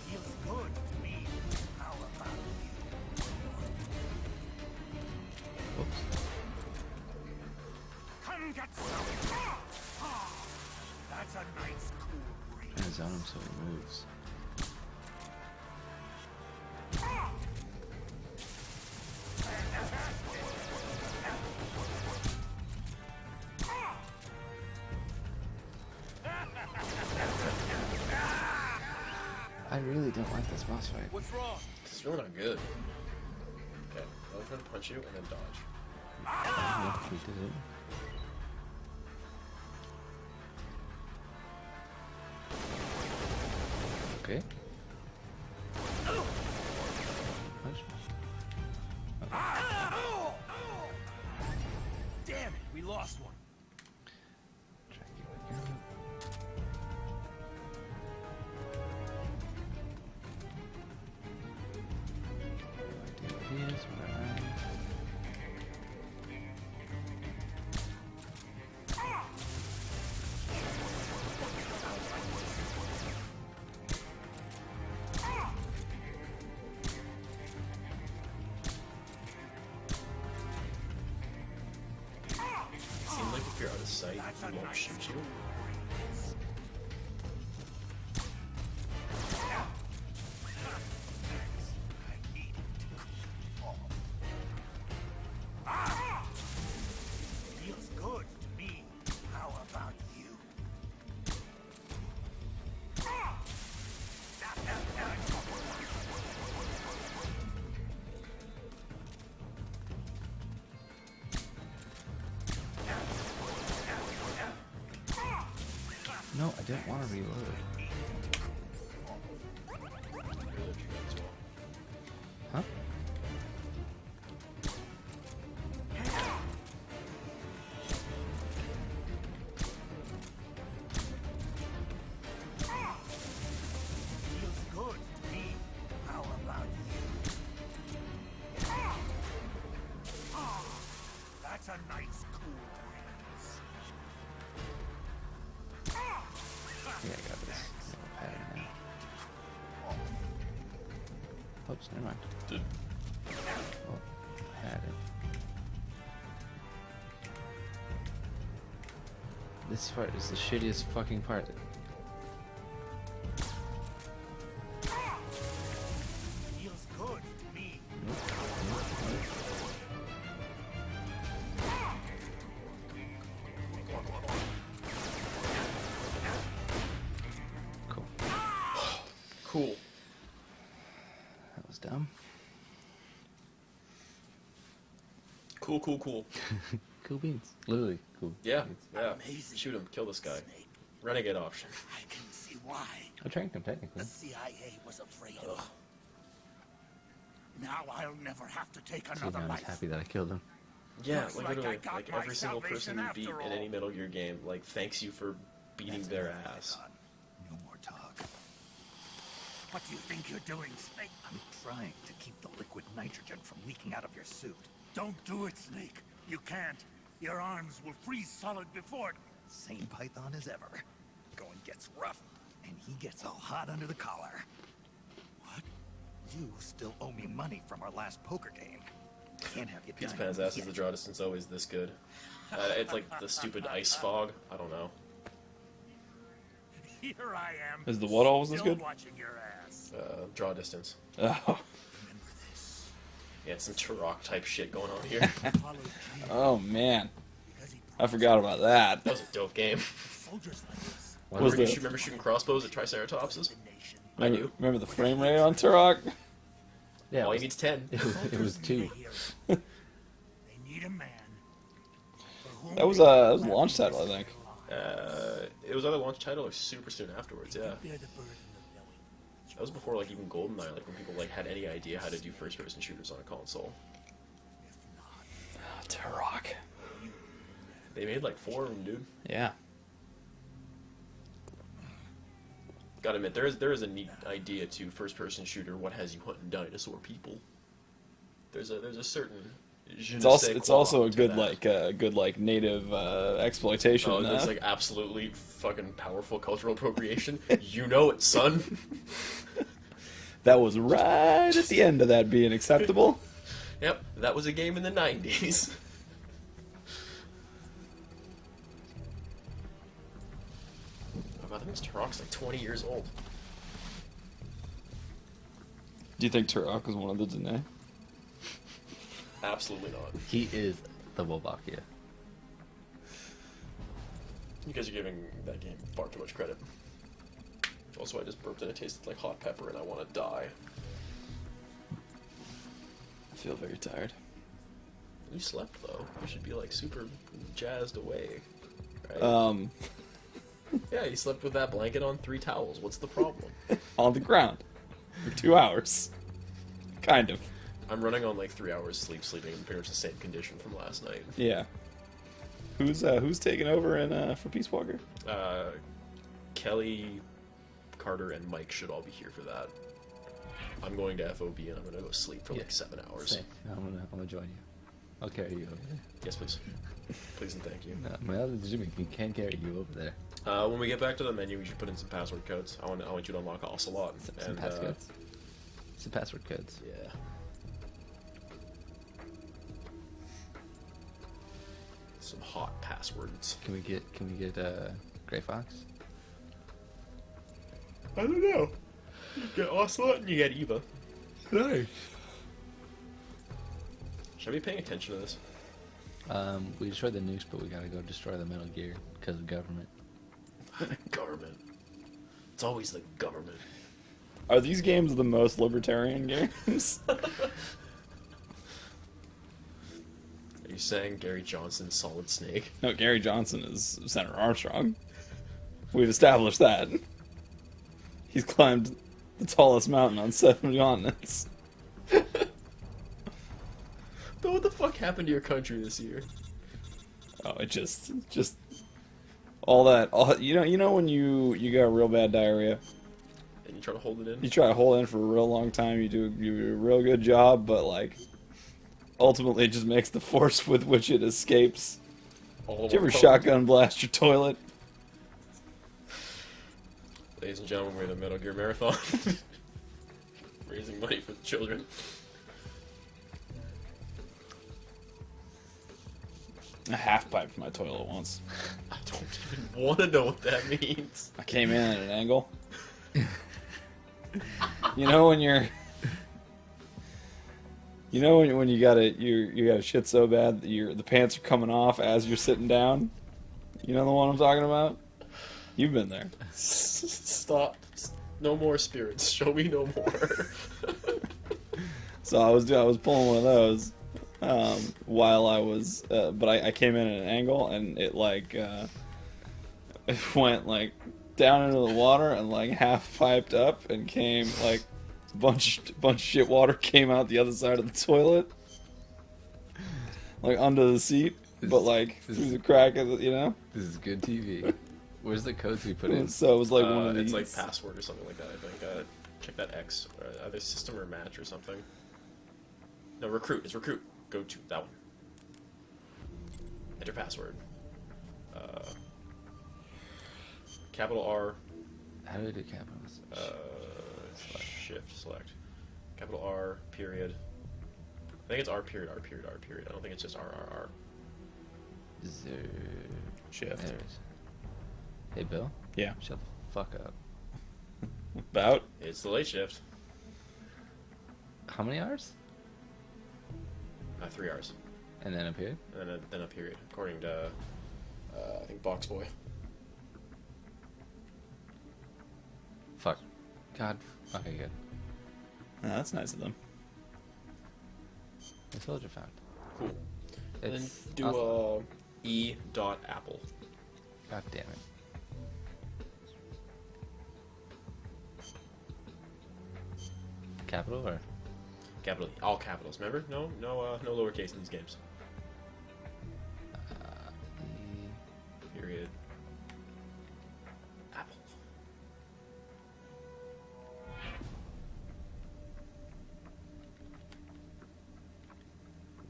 feels good to me? How about you? Whoops. Come get some. That's a nice cool breeze. Trying to zone him so he moves. I really don't like this boss fight. What's wrong? It's really not good. Okay, I'll try to punch you and then dodge. Yeah, we did it. Okay. Punch. Damn it, we lost one. Try to get back in. No idea what it is, but alright. Seems like if you're out of sight, he won't shoot you. Feels good to me. How about you? No, I didn't want to reload. Huh? Feels good to me. How about you? That's a nice cool dance. Yeah, I got this. Little pattern now. Oops, never mind. Dude. Oh, I had it. This part is the shittiest fucking part. Feels good to me. Cool. Cool. That was dumb. Cool, cool, cool. Cool beans. Literally cool. Yeah, beans. yeah. Amazing. Shoot him, kill this guy. Snake, Renegade option. I can see why I trained him technically. the CIA was afraid of him. Now I'll never have to take See, another now he's life. happy that I killed him. Yeah, Looks like like I literally, got like my every single person salvation you beat after in all. any Metal Gear game, like thanks you for beating That's their enough, ass. Python. No more talk. What do you think you're doing, Snake? I'm trying to keep the liquid nitrogen from leaking out of your suit. Don't do it, Snake. You can't. Your arms will freeze solid before it. Same Python as ever. Going gets rough, and he gets all hot under the collar. What? You still owe me money from our last poker game. Can't have you Pizza dying Pan's ass is yet. the draw distance always this good. It's like the stupid ice fog. I don't know. Here I am. Is the what always this still good? watching your ass. Draw distance. Oh. Remember this. Yeah, some Turok type shit going on here. Follow Jin Oh man, because he I forgot about that. That was a dope game. soldiers like us. What Was Remember, the- remember shooting crossbows at Triceratopses? The nation. I do. Remember the frame rate on Turok? Yeah, All it you was, need's 10. it was Soldiers 2. need a hero. They need a man. for whom That was they a can launch gladly title, I risk think. their lives. It was either launch title or super soon afterwards. Yeah, Bear the burden of knowing. that was before like even GoldenEye, like when people like had any idea how to do first-person shooters on a console. Turok. They made like 4 of them, dude. Yeah. Gotta admit, there is a neat idea to first-person shooter. What has you hunting dinosaur people? There's a certain. It's also a good like native exploitation. Oh, there's like absolutely fucking powerful cultural appropriation. You know it, son. That was right at the end of that being acceptable. Yep, that was a game in the 90s. Oh god, that means Turok's like 20 years old. Do you think Turok was one of the Danae? Absolutely not. He is the Wolbachia. You guys are giving that game far too much credit. Also, I just burped and it tasted like hot pepper and I want to die. I feel very tired. You slept though. You should be like super jazzed away. Right? Yeah, he slept with that blanket on 3 towels. What's the problem? On the ground for 2 hours. Kind of. I'm running on like 3 hours sleep, sleeping in pretty much the same condition from last night. Yeah. Who's taking over in for Peace Walker? Kelly, Carter, and Mike should all be here for that. I'm going to FOB and I'm gonna go sleep for like 7 hours. Same. I'm gonna join you. I'll carry you over there. Yes, please. Please and thank you. No, my other Jimmy can carry you over there. When we get back to the menu, we should put in some password codes. I want you to unlock Ocelot. Some passcodes. Some password codes. Yeah. Some hot passwords. Can we get Gray Fox? I don't know. You get Ocelot and you get Eva. Nice. Should I be paying attention to this? We destroyed the nukes, but we gotta go destroy the Metal Gear because of government. The government. It's always the government. Are these games the most libertarian games? Are you saying Gary Johnson's Solid Snake? No, Gary Johnson is Senator Armstrong. We've established that. He's climbed the tallest mountain on 7 continents. But what the fuck happened to your country this year? Oh, it just all that. You know when you got real bad diarrhea, And you try to hold it in? you try to hold it in for a real long time. You do a real good job, but like ultimately it just makes the force with which it escapes. All Did you ever over. shotgun blast your toilet? Ladies and gentlemen, we're the Metal Gear Marathon. Raising money for the children. I half piped my toilet once. I don't even want to know what that means. I came in at an angle. You know when you're. You know when you gotta shit so bad that the pants are coming off as you're sitting down. You know the one I'm talking about. You've been there. Stop. No more spirits. Show me no more. So I was pulling one of those while I was, but I came in at an angle and it like it went like down into the water and like half piped up and came like a bunch of shit water came out the other side of the toilet, like under the seat, but like through the crack of the, you know. This is good TV. Where's the codes we put in? So it was like one of these. It's like password or something like that, I think. Check that X. Either system or match or something. No, recruit. It's recruit. Go to that one. Enter password. Capital R. How do we do capitals? Shift. Select. Capital R. Period. I think it's R period. R period. R period. I don't think it's just R. Shift. There it is. Hey, Bill? Yeah. Shut the fuck up. About. It's the late shift. How many hours? 3 hours. And then a period? And then a period, according to, I think, Boxboy. Fuck. God. Okay, good. Oh, that's nice of them. The soldier found. Cool. And then It's do awesome. E.Apple. God damn it. Capital or? Capital E. All capitals, remember? No lowercase in these games. Period. Apple.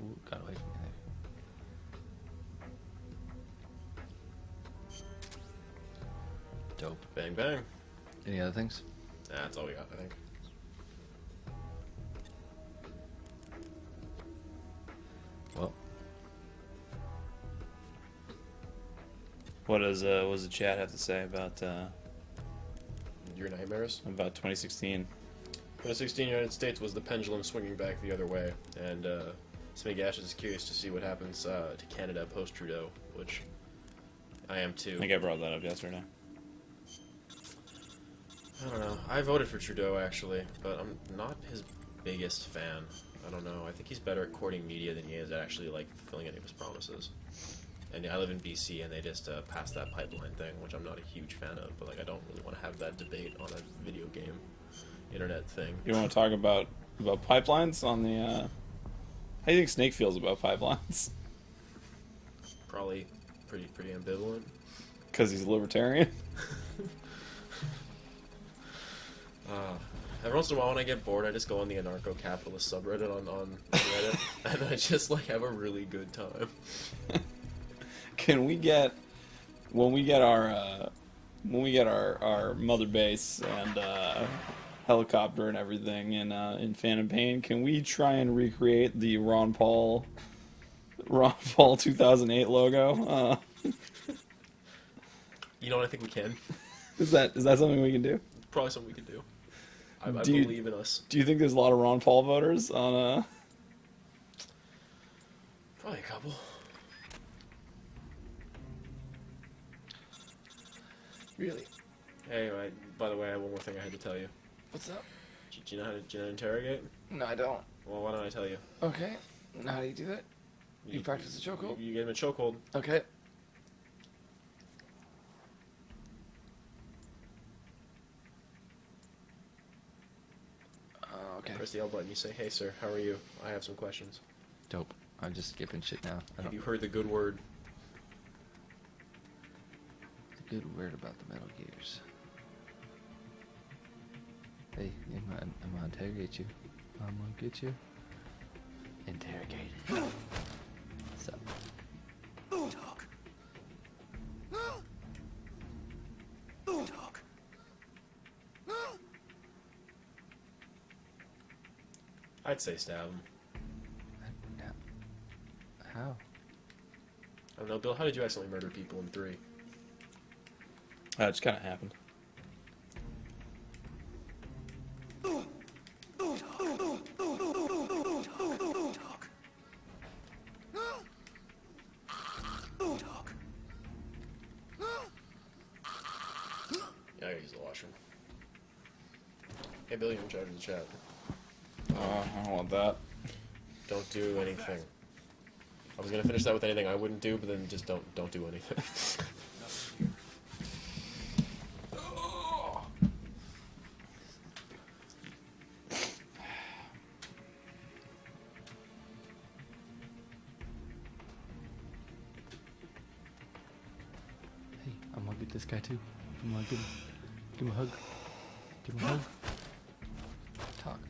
Ooh, got away from me there. Dope. Bang bang. Any other things? That's all we got, I think. Well, What does the chat have to say about Your nightmares. 2016? 2016 United States was the pendulum swinging back the other way, and Smigash is curious to see what happens to Canada post-Trudeau, which I am too. I think I brought that up yesterday. I don't know. I voted for Trudeau, actually, but I'm not his biggest fan. I don't know. I think he's better at courting media than he is at actually, like, fulfilling any of his promises. And I live in BC, and they just passed that pipeline thing, which I'm not a huge fan of. But like, I don't really want to have that debate on a video game, internet thing. You want to talk about pipelines on the? How do you think Snake feels about pipelines? Probably pretty ambivalent. Because he's a libertarian. Every once in a while, when I get bored, I just go on the anarcho-capitalist subreddit on Reddit, and I just like have a really good time. Can we get when we get our mother base and helicopter and everything in Phantom Pain? Can we try and recreate the Ron Paul 2008 logo? You know what I think we can? Is that something we can do? Probably something we can do. I Do you- believe in us. Do you think there's a lot of Ron Paul voters on Probably a couple. Really? Anyway, by the way, I have one more thing I had to tell you. What's up? Do you know how to interrogate? No, I don't. Well, why don't I tell you? Okay. Now how do you do that? You practice the chokehold? You get him a chokehold. Okay. Okay. Press the L button. You say, "Hey, sir, how are you? I have some questions. Dope. I'm just skipping shit now. I Have don't you heard the good word?" the good word about the Metal Gears. Hey, I'm gonna interrogate you. I'm gonna get you. Interrogated. What's up? Talk. Talk. I'd say stab him. How? I don't know, Bill. How did you accidentally murder people in 3? That just kind of happened. Yeah, I gotta use the washroom. Hey, Bill, you're in charge of the chat. I don't want that. Don't do anything. I was gonna finish that with anything I wouldn't do, but then just don't do anything. Hey, I'm gonna get this guy too. I'm gonna give him a hug. Give him a hug. Talk.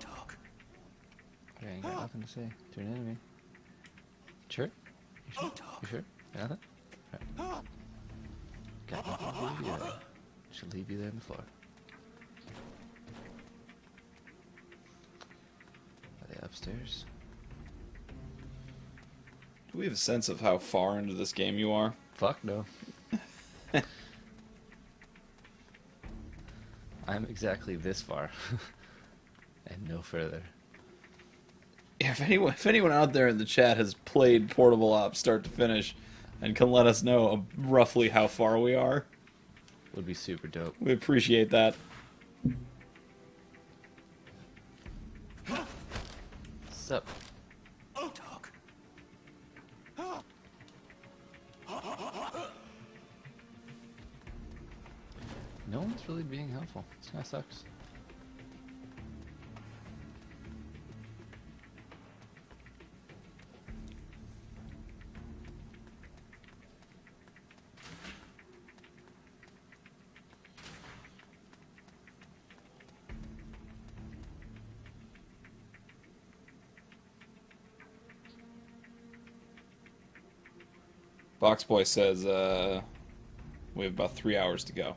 Talk. I ain't got nothing to say to an enemy. Sure? You sure? You sure? Nothing? Right. Got nothing to leave you there. Should leave you there on the floor. Are they upstairs? Do we have a sense of how far into this game you are? Fuck no. I'm exactly this far. And no further. Yeah, if anyone out there in the chat has played Portable Ops start to finish and can let us know roughly how far we are, Would be super dope. we appreciate that. Sup? Talk. No one's really being helpful. This kind of sucks. Boxboy says we have about 3 hours to go.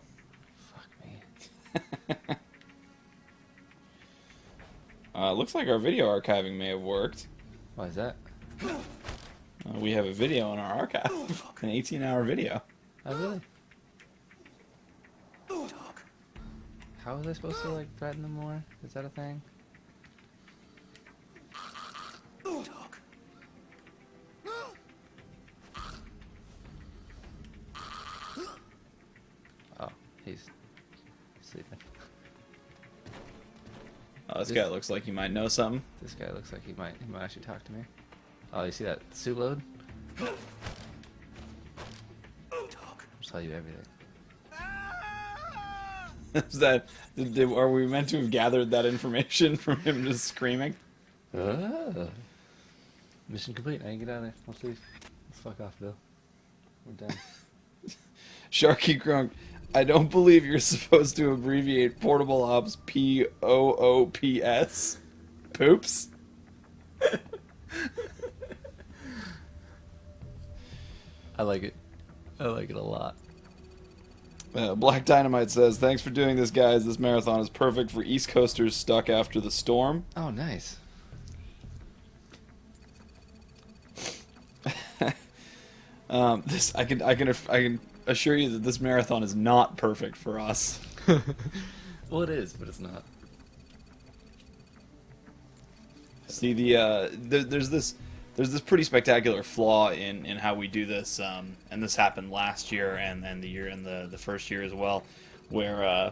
Fuck me. Looks like our video archiving may have worked. Why is that? We have a video in our archive, an 18-hour video. Oh, really? Talk. How was I supposed to, like, threaten them more? Is that a thing? Talk. Oh, he's sleeping. This guy looks like he might know something. This guy looks like he might actually talk to me. Oh, you see that suit load? I'll tell you everything. Is that? Are we meant to have gathered that information from him just screaming? Ah. Mission complete. I can get out of there. Let's leave. Let's fuck off, Bill. We're done. Sharky Grunk, I don't believe you're supposed to abbreviate Portable Ops POOPS. Poops? I like it. I like it a lot. Black Dynamite says, thanks for doing this, guys. This marathon is perfect for East Coasters stuck after the storm. Oh, nice. This I can assure you that this marathon is not perfect for us. Well, it is, but it's not. See, there's this pretty spectacular flaw in how we do this, and this happened last year and the year in the first year as well, where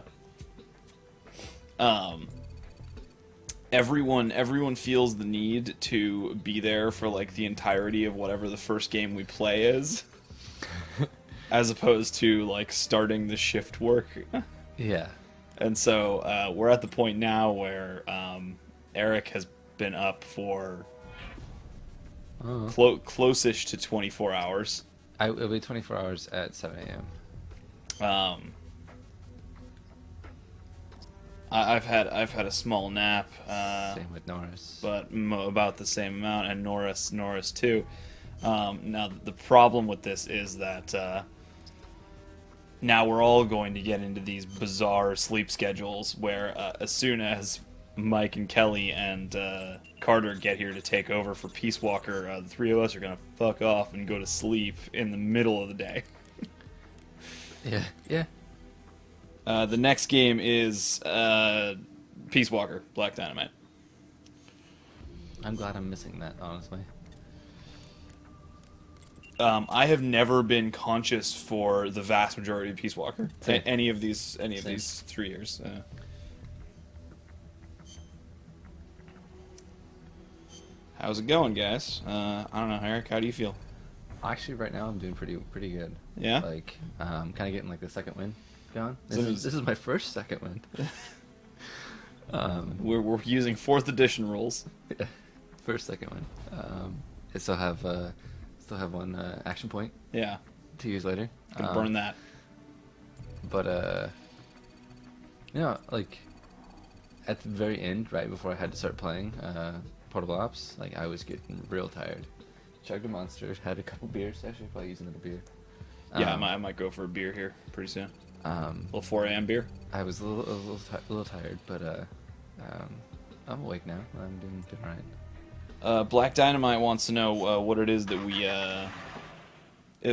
everyone feels the need to be there for like the entirety of whatever the first game we play is, as opposed to like starting the shift work. Yeah. And so we're at the point now where Eric has been up for close-ish to 24 hours. It'll be 24 hours at 7 a.m. I've had a small nap. Same with Norris. But about the same amount, and Norris too. Now the problem with this is that now we're all going to get into these bizarre sleep schedules where as soon as Mike and Kelly and Carter get here to take over for Peace Walker, the three of us are gonna fuck off and go to sleep in the middle of the day. Yeah. The next game is Peace Walker, Black Dynamite. I'm glad I'm missing that, honestly. I have never been conscious for the vast majority of Peace Walker. Same. Any of these 3 years. How's it going, guys? I don't know, Eric. How do you feel? Actually, right now I'm doing pretty good. Yeah? Like, I'm kind of getting like the second win going. So This is my first second win. We're using 4th edition rules. Yeah, first second win. I still have one action point. Yeah. 2 years later. Gonna burn that. But like at the very end, right before I had to start playing Portable Ops, like I was getting real tired. Chugged a Monster, had a couple beers. Actually, probably using another beer. Yeah, I might go for a beer here pretty soon. A little 4 a.m. beer. I was a little tired, but I'm awake now. I'm doing alright. Black Dynamite wants to know what it is that we.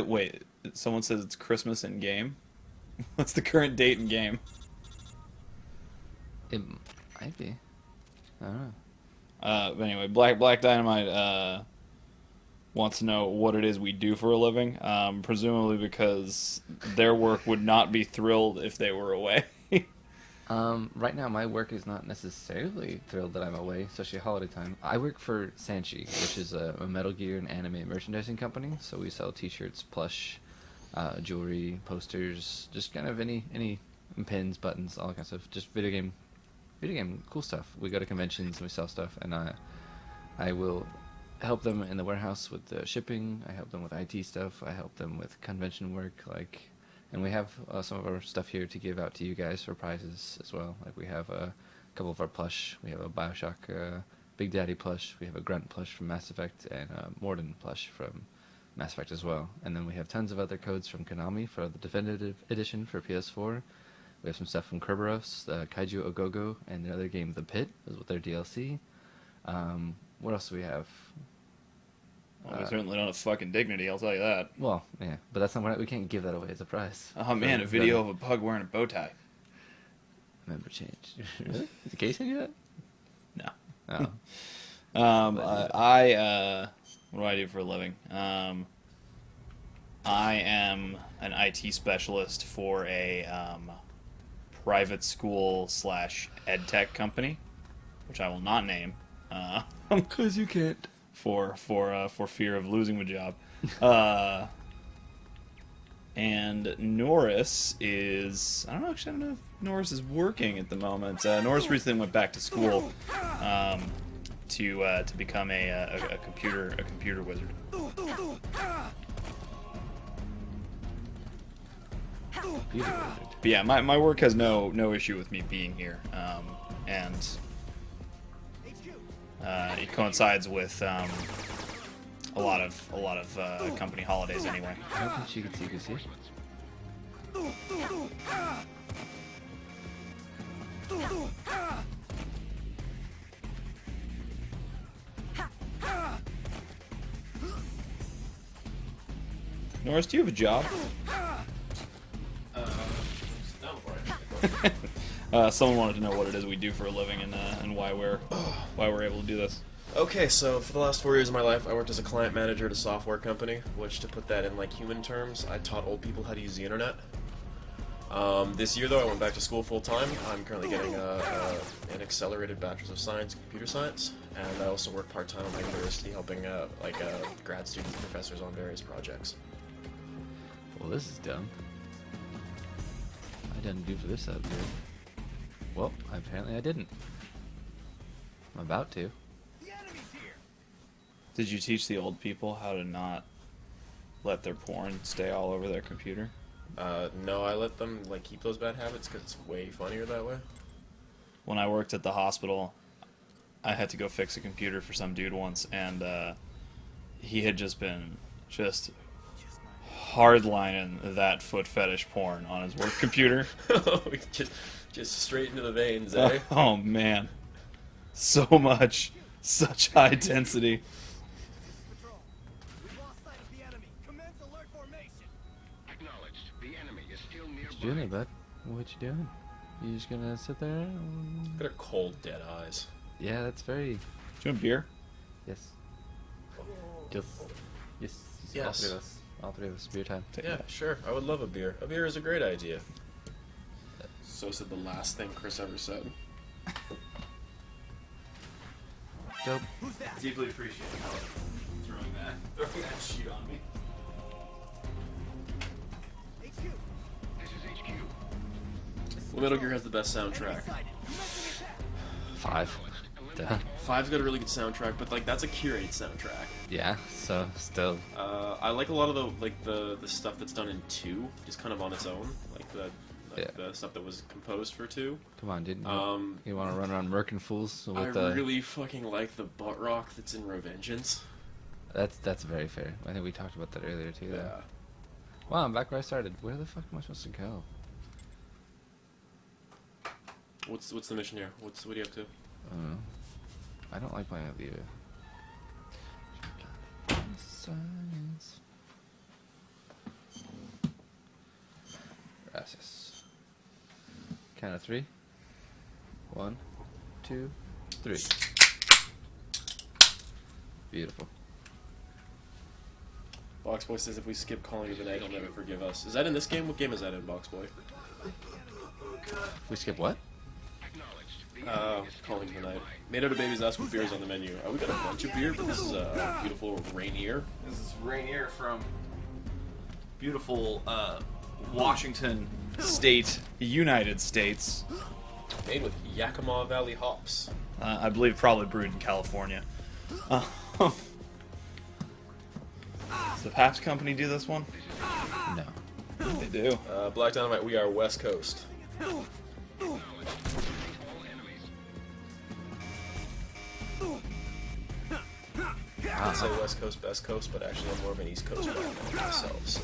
Wait, someone says it's Christmas in game. What's the current date in game? It might be. I don't know. Anyway, Black Dynamite wants to know what it is we do for a living. Presumably because their work would not be thrilled if they were away. Right now, my work is not necessarily thrilled that I'm away, especially holiday time. I work for Sanchi, which is a Metal Gear and anime merchandising company. So we sell T-shirts, plush, jewelry, posters, just kind of any pins, buttons, all that kind of stuff. Just video game cool stuff. We go to conventions and we sell stuff, and I will help them in the warehouse with the shipping. I help them with IT stuff. I help them with convention work, and we have some of our stuff here to give out to you guys for prizes as well. Like we have a couple of our plush. We have a BioShock Big Daddy plush. We have a Grunt plush from Mass Effect and a Morden plush from Mass Effect as well. And then we have tons of other codes from Konami for the Definitive Edition for PS4. We have some stuff from Kerberos, Kaiju Ogogo, and the other game, The Pit, is with their DLC. What else do we have? Well, we certainly don't have fucking dignity, I'll tell you that. Well, yeah, but that's not we can't give that away as a prize. Oh man, a video of a pug wearing a bow tie. Member change. Really? Is it Casey do that? No. Oh. What do I do for a living? I am an IT specialist for a private school / ed tech company, which I will not name. Because you can't. for fear of losing my job. And Norris is, I don't know if Norris is working at the moment. Norris recently went back to school to become a computer wizard. Beautiful wizard. But yeah, my work has no issue with me being here, and it coincides with a lot of company holidays anyway. I don't think she could see. Norris, do you have a job? Someone wanted to know what it is we do for a living and why we're able to do this. Okay, so for the last 4 years of my life, I worked as a client manager at a software company, which, to put that in like human terms, I taught old people how to use the internet. This year, though, I went back to school full time. I'm currently getting an accelerated Bachelor's of Science in Computer Science, and I also work part time at my university, helping grad students and professors on various projects. Well, this is dumb. I didn't do for this up here. Well, apparently I didn't. I'm about to. Did you teach the old people how to not let their porn stay all over their computer? No, I let them like keep those bad habits because it's way funnier that way. When I worked at the hospital, I had to go fix a computer for some dude once, and he had just been hardlining that foot fetish porn on his work computer. just straight into the veins, eh? Oh man, so much, such high intensity. Acknowledged. The enemy is still What nearby. you doing there, bud? What you doing? You just gonna sit there? Look at her cold, dead eyes. Yeah, that's very... Do you want beer? Yes. Just... Yes. Yes. All three of us. Beer time. Yeah, sure. I would love a beer. A beer is a great idea. So said the last thing Chris ever said. Dope. Deeply appreciate throwing that sheet on me. This is HQ. Well, Metal Gear has the best soundtrack. 5. Duh. 5's got a really good soundtrack, but like that's a curated soundtrack. Yeah, so still. I like a lot of the stuff that's done in 2, just kind of on its own, like the stuff that was composed for 2. Come on, dude. You want to run around murking fools with I really fucking like the butt rock that's in Revengeance. That's very fair. I think we talked about that earlier too. Though. Yeah. Wow, I'm back where I started. Where the fuck am I supposed to go? What's the mission here? What are you up to? I don't know. I don't like playing with you. Science. Gracias. Count of 3. 1, 2, 3. Beautiful. Boxboy says if we skip calling it the night, he'll never forgive us. Is that in this game? What game is that in, Boxboy? If we skip what? Calling it the night. Made out of baby's ass with beers on the menu. We got a bunch of beer, but this is a beautiful Rainier. This is Rainier from beautiful Washington State, United States. Made with Yakima Valley hops. I believe probably brewed in California. Does the Pabst Company do this one? No. They do. Black Dynamite, we are West Coast. I'd say West Coast, best coast, but actually I'm more of an East Coast black man myself, so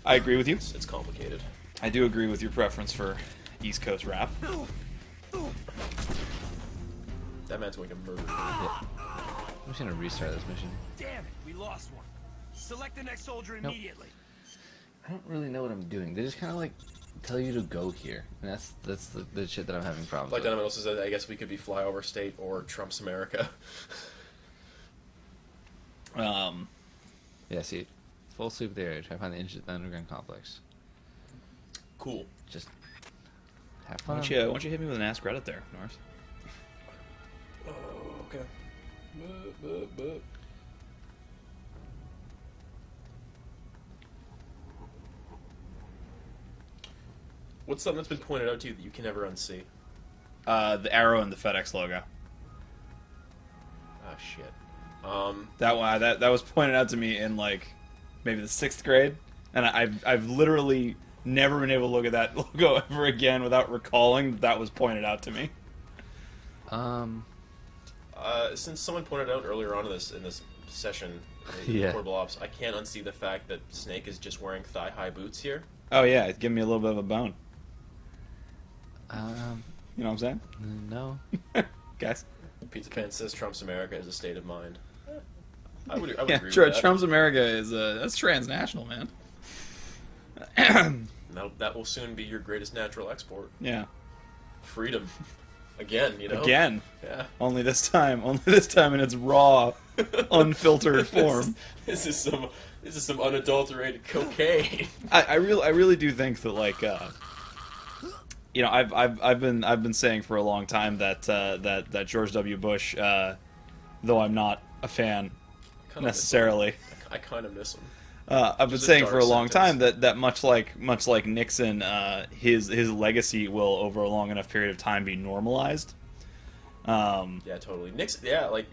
I agree with you. it's complicated. I do agree with your preference for East Coast rap. That man's going to murder me. I'm just gonna restart this mission. Damn it, we lost one. Select the next soldier Nope. immediately. I don't really know what I'm doing. They just kind of like tell you to go here, and that's the shit that I'm having problems Black with. Dynamite also said I guess we could be Flyover State or Trump's America. Yeah, see, full sweep of the area. Try to find the underground complex. Cool. Just have Why fun. don't you hit me with an Ask Reddit there, Norris? Oh, okay. What's something that's been pointed out to you that you can never unsee? The arrow and the FedEx logo. Ah, shit. That one, that was pointed out to me in like maybe the 6th grade, and I've literally never been able to look at that logo ever again without recalling that was pointed out to me. Since someone pointed out earlier on in this session, in Yeah. Portable Ops, I can't unsee the fact that Snake is just wearing thigh-high boots here. Oh yeah, it's giving me a little bit of a bone. You know what I'm saying, no. guys? Pizza Fan says Trump's America is a state of mind. I would Yeah, agree with that. Trump's America is that's transnational, man. That will soon be your greatest natural export. Yeah. Freedom. Again, you know? Again. Yeah. Only this time in its raw, unfiltered form. This is some unadulterated cocaine. I really do think that, like, you know, I've been saying for a long time that that George W. Bush, though I'm not a fan necessarily, I kind of miss him. I've been Just a saying dark for a long sentence. time that much like Nixon, his legacy will over a long enough period of time be normalized. Yeah, totally. Nixon. Yeah, like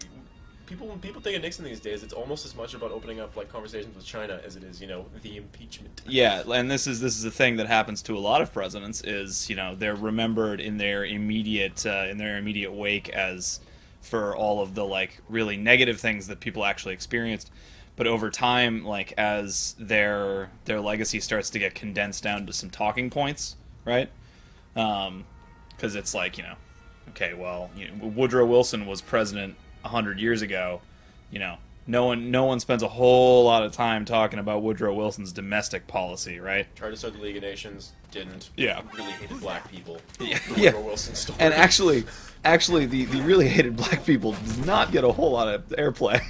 when people think of Nixon these days, it's almost as much about opening up like conversations with China as it is, you know, the impeachment. Yeah, and this is the thing that happens to a lot of presidents is, you know, they're remembered in their immediate wake as for all of the like really negative things that people actually experienced. But over time, like as their legacy starts to get condensed down to some talking points, right? Because it's like, you know, okay, well, you know, Woodrow Wilson was president 100 years ago. You know, no one spends a whole lot of time talking about Woodrow Wilson's domestic policy, right? Tried to start the League of Nations, didn't. Yeah. Really hated black people. Yeah. Woodrow Wilson story. And actually, the really hated black people does not get a whole lot of airplay.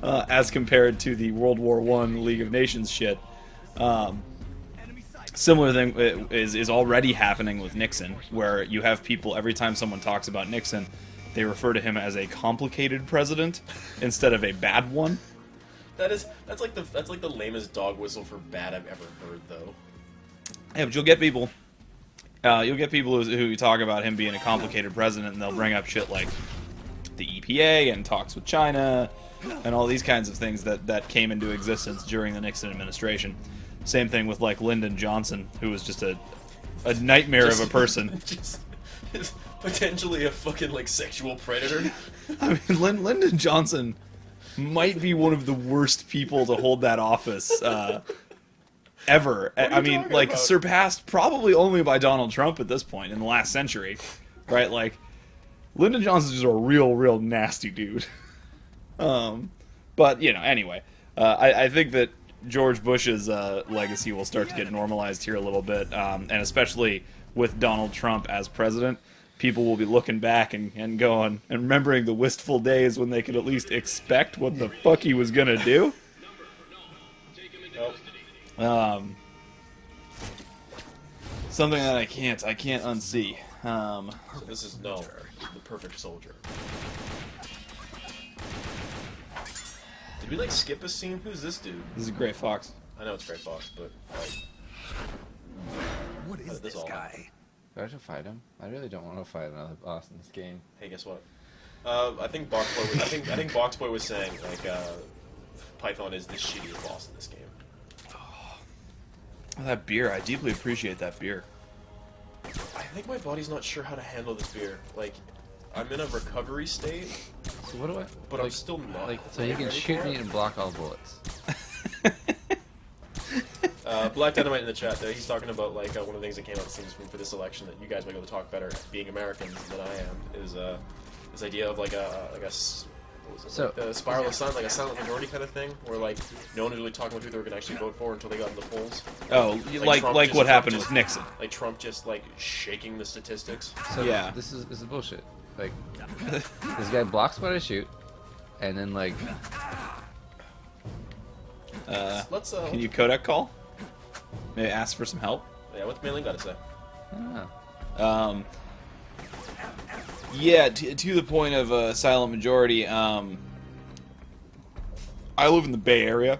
As compared to the World War I League of Nations shit. Similar thing is already happening with Nixon, where you have people, every time someone talks about Nixon, they refer to him as a complicated president instead of a bad one. that's like the lamest dog whistle for bad I've ever heard, though. Yeah, but you'll get people who talk about him being a complicated president, and they'll bring up shit like the EPA and talks with China and all these kinds of things that came into existence during the Nixon administration. Same thing with like Lyndon Johnson, who was just a nightmare of a person. Just potentially a fucking like sexual predator. I mean, Lyndon Johnson might be one of the worst people to hold that office ever. What are I you mean, talking like about? surpassed probably only by Donald Trump at this point in the last century, right? Like Lyndon Johnson's just a real nasty dude. But you know, anyway, I think that George Bush's legacy will start to get normalized here a little bit, and especially with Donald Trump as president, people will be looking back and going and remembering the wistful days when they could at least expect what the fuck he was gonna do. Something that I can't unsee. So this is the perfect soldier. Did we like skip a scene? Who's this dude? This is Gray Fox. I know it's Gray Fox, but like, What is this this all guy? Do I have to fight him? I really don't want to fight another boss in this game. hey, guess what? I think Boxboy was, I think Boxboy was saying like Python is the shittiest boss in this game. That beer, I deeply appreciate that beer. I think my body's not sure how to handle this beer. Like, I'm in a recovery state, So what do I? but I'm still not. Like, so he can ready shoot for me it. and block all bullets. Black Dynamite in the chat there, he's talking about like one of the things that came out for this election that you guys might be able to talk better being Americans than I am is this idea of like what was it, So- like the spiral of silence, like a silent majority kind of thing, where like no one was really talking about who they were going to actually vote for until they got in the polls. Oh, like Trump what just- happened just- with Nixon. Like Trump just like shaking the statistics. So Yeah. this is bullshit. Like, this guy blocks what I shoot, and then like, Let's Can you Kodak call? Maybe ask for some help? yeah, what's Mailing got to say? I don't know. Yeah, to the point of silent majority, I live in the Bay Area,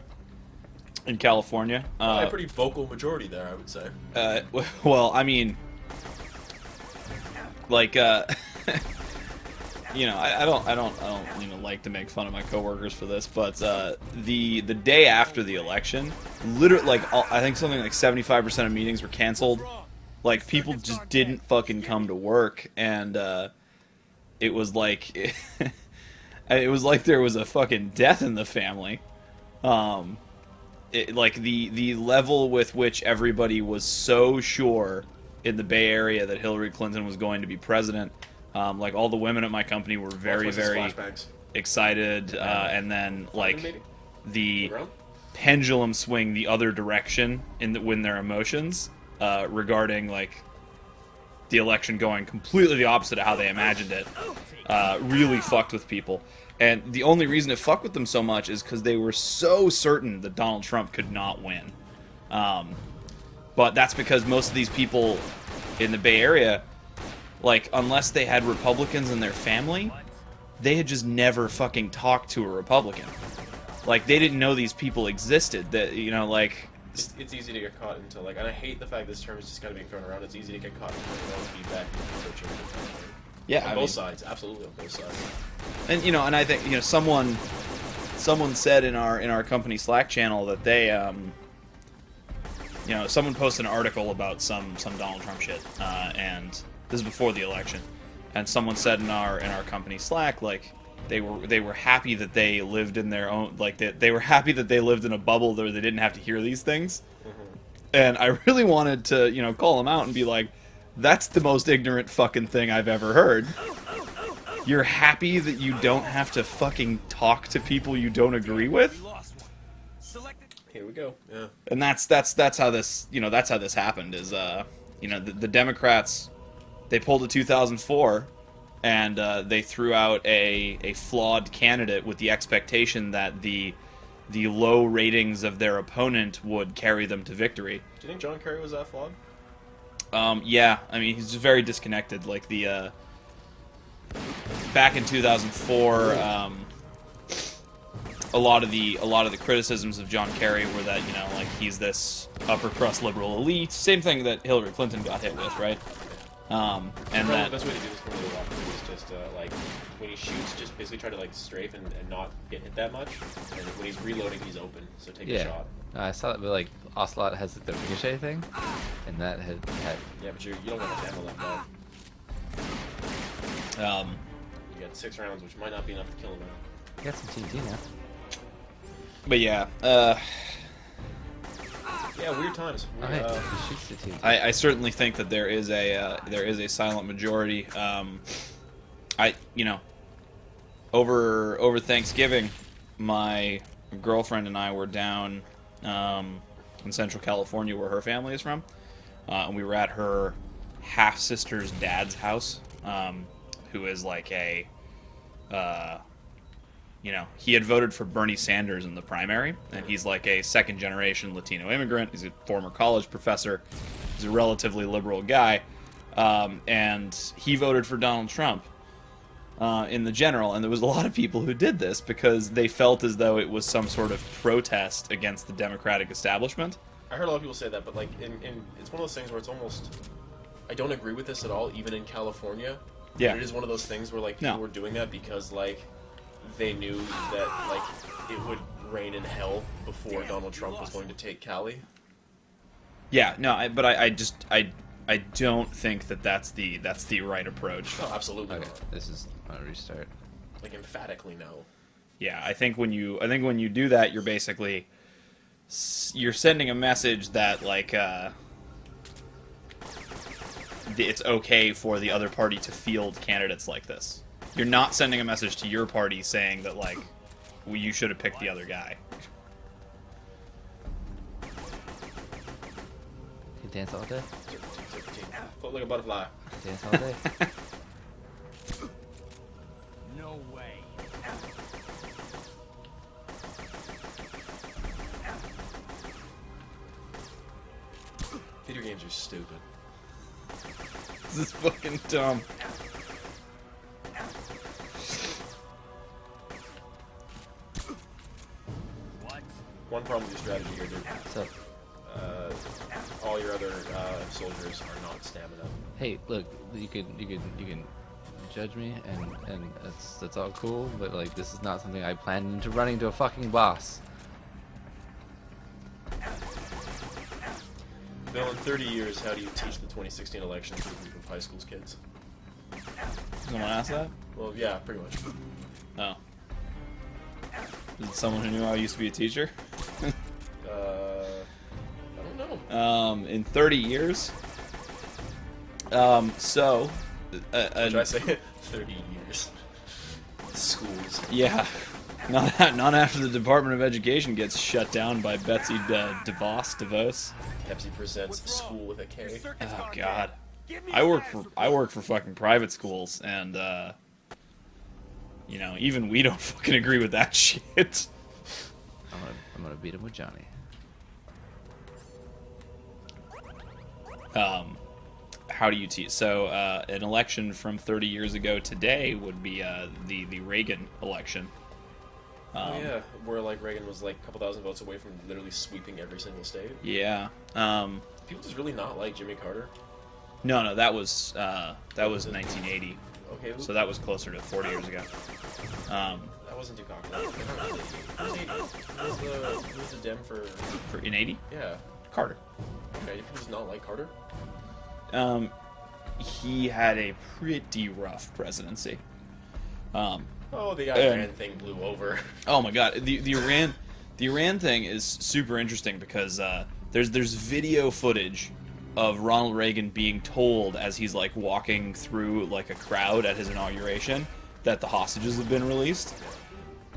in California. Probably a pretty vocal majority there, I would say. Well, I mean, like, you know, I don't like to make fun of my coworkers for this, but the day after the election, literally, like, I think something like 75% of meetings were canceled. Like, people just didn't fucking come to work, and it was like it was like there was a fucking death in the family. Like the level with which everybody was so sure in the Bay Area that Hillary Clinton was going to be president. Like, all the women at my company were very excited, and then like the pendulum swing the other direction when their emotions regarding like the election going completely the opposite of how they imagined it really fucked with people. And the only reason it fucked with them so much is because they were so certain that Donald Trump could not win. But that's because most of these people in the Bay Area, like, unless they had Republicans in their family, they had just never fucking talked to a Republican. Like, they didn't know these people existed. That, you know, like... It's easy to get caught into, like, and I hate the fact this term is just kind of being thrown around. It's easy to get caught into your own feedback and searching. Yeah, on both sides, absolutely on both sides. And, you know, and I think, you know, someone said in our company Slack channel that they, you know, someone posted an article about some Donald Trump shit, and this is before the election, and someone said in our company Slack, like, they were happy that they lived in their own, like, they were happy that they lived in a bubble where they didn't have to hear these things. And I really wanted to, you know, call them out and be like, that's the most ignorant fucking thing I've ever heard. You're happy that you don't have to fucking talk to people you don't agree with? Here we go. Yeah. And that's how this, you know, that's how this happened is, you know, the Democrats, they pulled a 2004 and they threw out a flawed candidate with the expectation that the low ratings of their opponent would carry them to victory. Do you think John Kerry was that flawed? Yeah, I mean, he's just very disconnected. Like, the back in 2004, a lot of the criticisms of John Kerry were that, you know, like, he's this upper crust liberal elite, same thing that Hillary Clinton got hit with, right? And the best way to do this for Hillary Clinton is just like, when he shoots, just basically try to like strafe and not get hit that much. And when he's reloading, he's open, so take a shot. I saw that, but like Ocelot has the ricochet thing, and that had Yeah, but you don't want to handle that bad. You got 6 rounds, which might not be enough to kill him. you got some TNT now. But yeah, yeah, weird times. Oh, hey, he shoots the TNT. I certainly think that there is a silent majority. You know, over Thanksgiving, my girlfriend and I were down in Central California, where her family is from, and we were at her half sister's dad's house, who is like a, you know, he had voted for Bernie Sanders in the primary, and he's like a second-generation Latino immigrant. He's a former college professor. He's a relatively liberal guy, and he voted for Donald Trump in the general. And there was a lot of people who did this because they felt as though it was some sort of protest against the Democratic establishment. I heard a lot of people say that, but like, it's one of those things where it's almost, I don't agree with this at all, even in California. Yeah. But it is one of those things where like people were doing that because like they knew that like it would rain in hell before Donald Trump was going to take Cali. Yeah, no, I don't think that that's the right approach. Oh, absolutely Okay, not. this is a restart. Like, emphatically no. Yeah, I think when you do that, you're basically you're sending a message that like it's okay for the other party to field candidates like this. You're not sending a message to your party saying that like, well, you should have picked the other guy. You dance all day. Float like a butterfly. Dance all day. No way. Video games are stupid. This is fucking dumb. What? one problem with your strategy here, dude. So, All your other soldiers are not stamina. hey, look, you can judge me, and that's all cool, but like this is not something I planned into running to a fucking boss. Bill, in 30 years, how do you teach the 2016 election to a group of high school kids? Someone asked that? Well, yeah, pretty much. Oh. Is it someone who knew I used to be a teacher? I don't know. In 30 years? So... What did I say? 30 years. Schools. Yeah. Not after the Department of Education gets shut down by Betsy DeVos. Pepsi presents School with a K. Oh God. I work for fucking private schools, and you know, even we don't fucking agree with that shit. I'm gonna beat him with Johnny. How do you teach? So an election from 30 years ago today would be the Reagan election. Oh yeah, where like Reagan was like a couple thousand votes away from literally sweeping every single state. Yeah. People just really not like Jimmy Carter. No, that was 1980. Okay, So that was closer to 40 years ago. that wasn't too cocky. Who was the Dem for? In 80? Yeah. Carter. Okay, people just not like Carter. He had a pretty rough presidency. Oh, the Iran thing blew over. Oh my God, the Iran thing is super interesting because there's video footage of Ronald Reagan being told as he's like walking through like a crowd at his inauguration that the hostages have been released.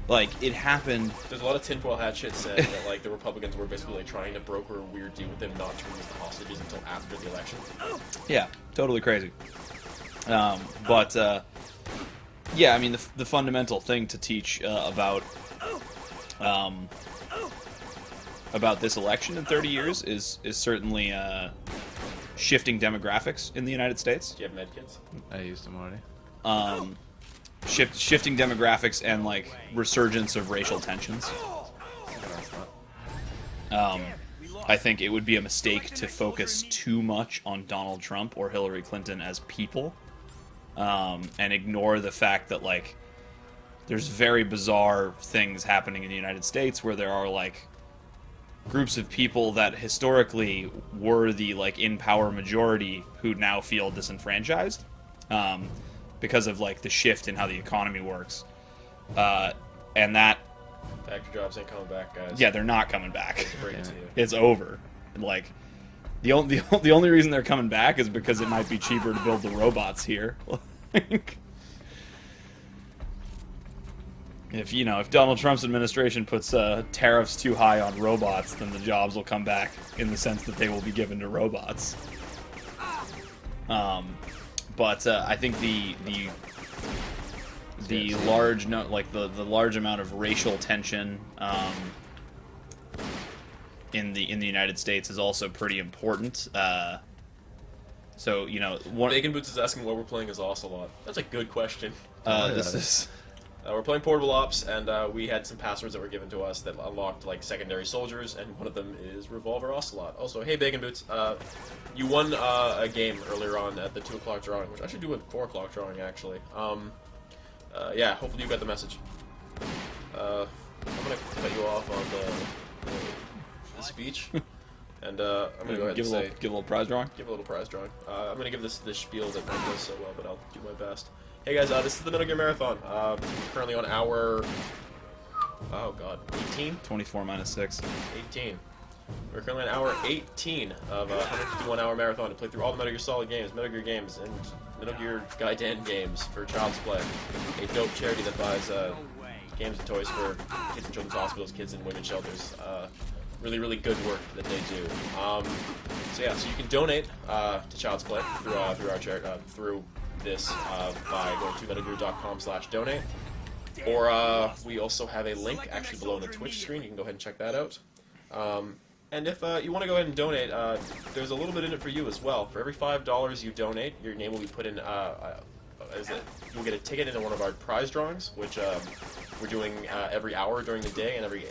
Like, it happened. There's a lot of tinfoil hat shit said that like the Republicans were basically like trying to broker a weird deal with them not to release the hostages until after the election. Yeah, totally crazy. Yeah, I mean the fundamental thing to teach about this election in 30 years is certainly shifting demographics in the United States. Do you have medkits? I used them already. Shifting demographics and like resurgence of racial tensions. I think it would be a mistake to focus too much on Donald Trump or Hillary Clinton as people, and ignore the fact that like there's very bizarre things happening in the United States where there are like groups of people that historically were the like in power majority who now feel disenfranchised. Because of like the shift in how the economy works, and that Factory jobs ain't coming back, guys. yeah, they're not coming back. Break it to you. It's over. Like the only reason they're coming back is because it might be cheaper to build the robots here. Like, if Donald Trump's administration puts tariffs too high on robots, then the jobs will come back in the sense that they will be given to robots. But I think the large the large amount of racial tension in the United States is also pretty important. So Bacon Boots is asking what we're playing as Ocelot. That's a good question. this is We're playing Portable Ops, and we had some passwords that were given to us that unlocked like secondary soldiers, and one of them is Revolver Ocelot. Also, hey Bacon Boots, you won a game earlier on at the 2 o'clock drawing, which I should do a 4 o'clock drawing actually. Yeah, hopefully you got the message. I'm gonna cut you off on the speech, and I'm gonna go ahead and say give a little prize drawing. give a little prize drawing. I'm gonna give this spiel that won't go so well, but I'll do my best. Hey guys, this is the Metal Gear Marathon. Currently on hour 18? 24 minus 6. 18. We're currently on hour 18 of a 151-hour marathon to play through all the Metal Gear Solid games, Metal Gear games, and Metal Gear Gaiden games for Child's Play, a dope charity that buys games and toys for kids in children's hospitals, kids in women's shelters. Really, really good work that they do. So yeah, so you can donate to Child's Play through our charity, through this by going to metalgear.com/donate, or we also have a link actually below on the Twitch screen. You can go ahead and check that out. And if you want to go ahead and donate, there's a little bit in it for you as well. For every $5 you donate, your name will be put in. You'll get a ticket into one of our prize drawings, which We're doing every hour during the day and every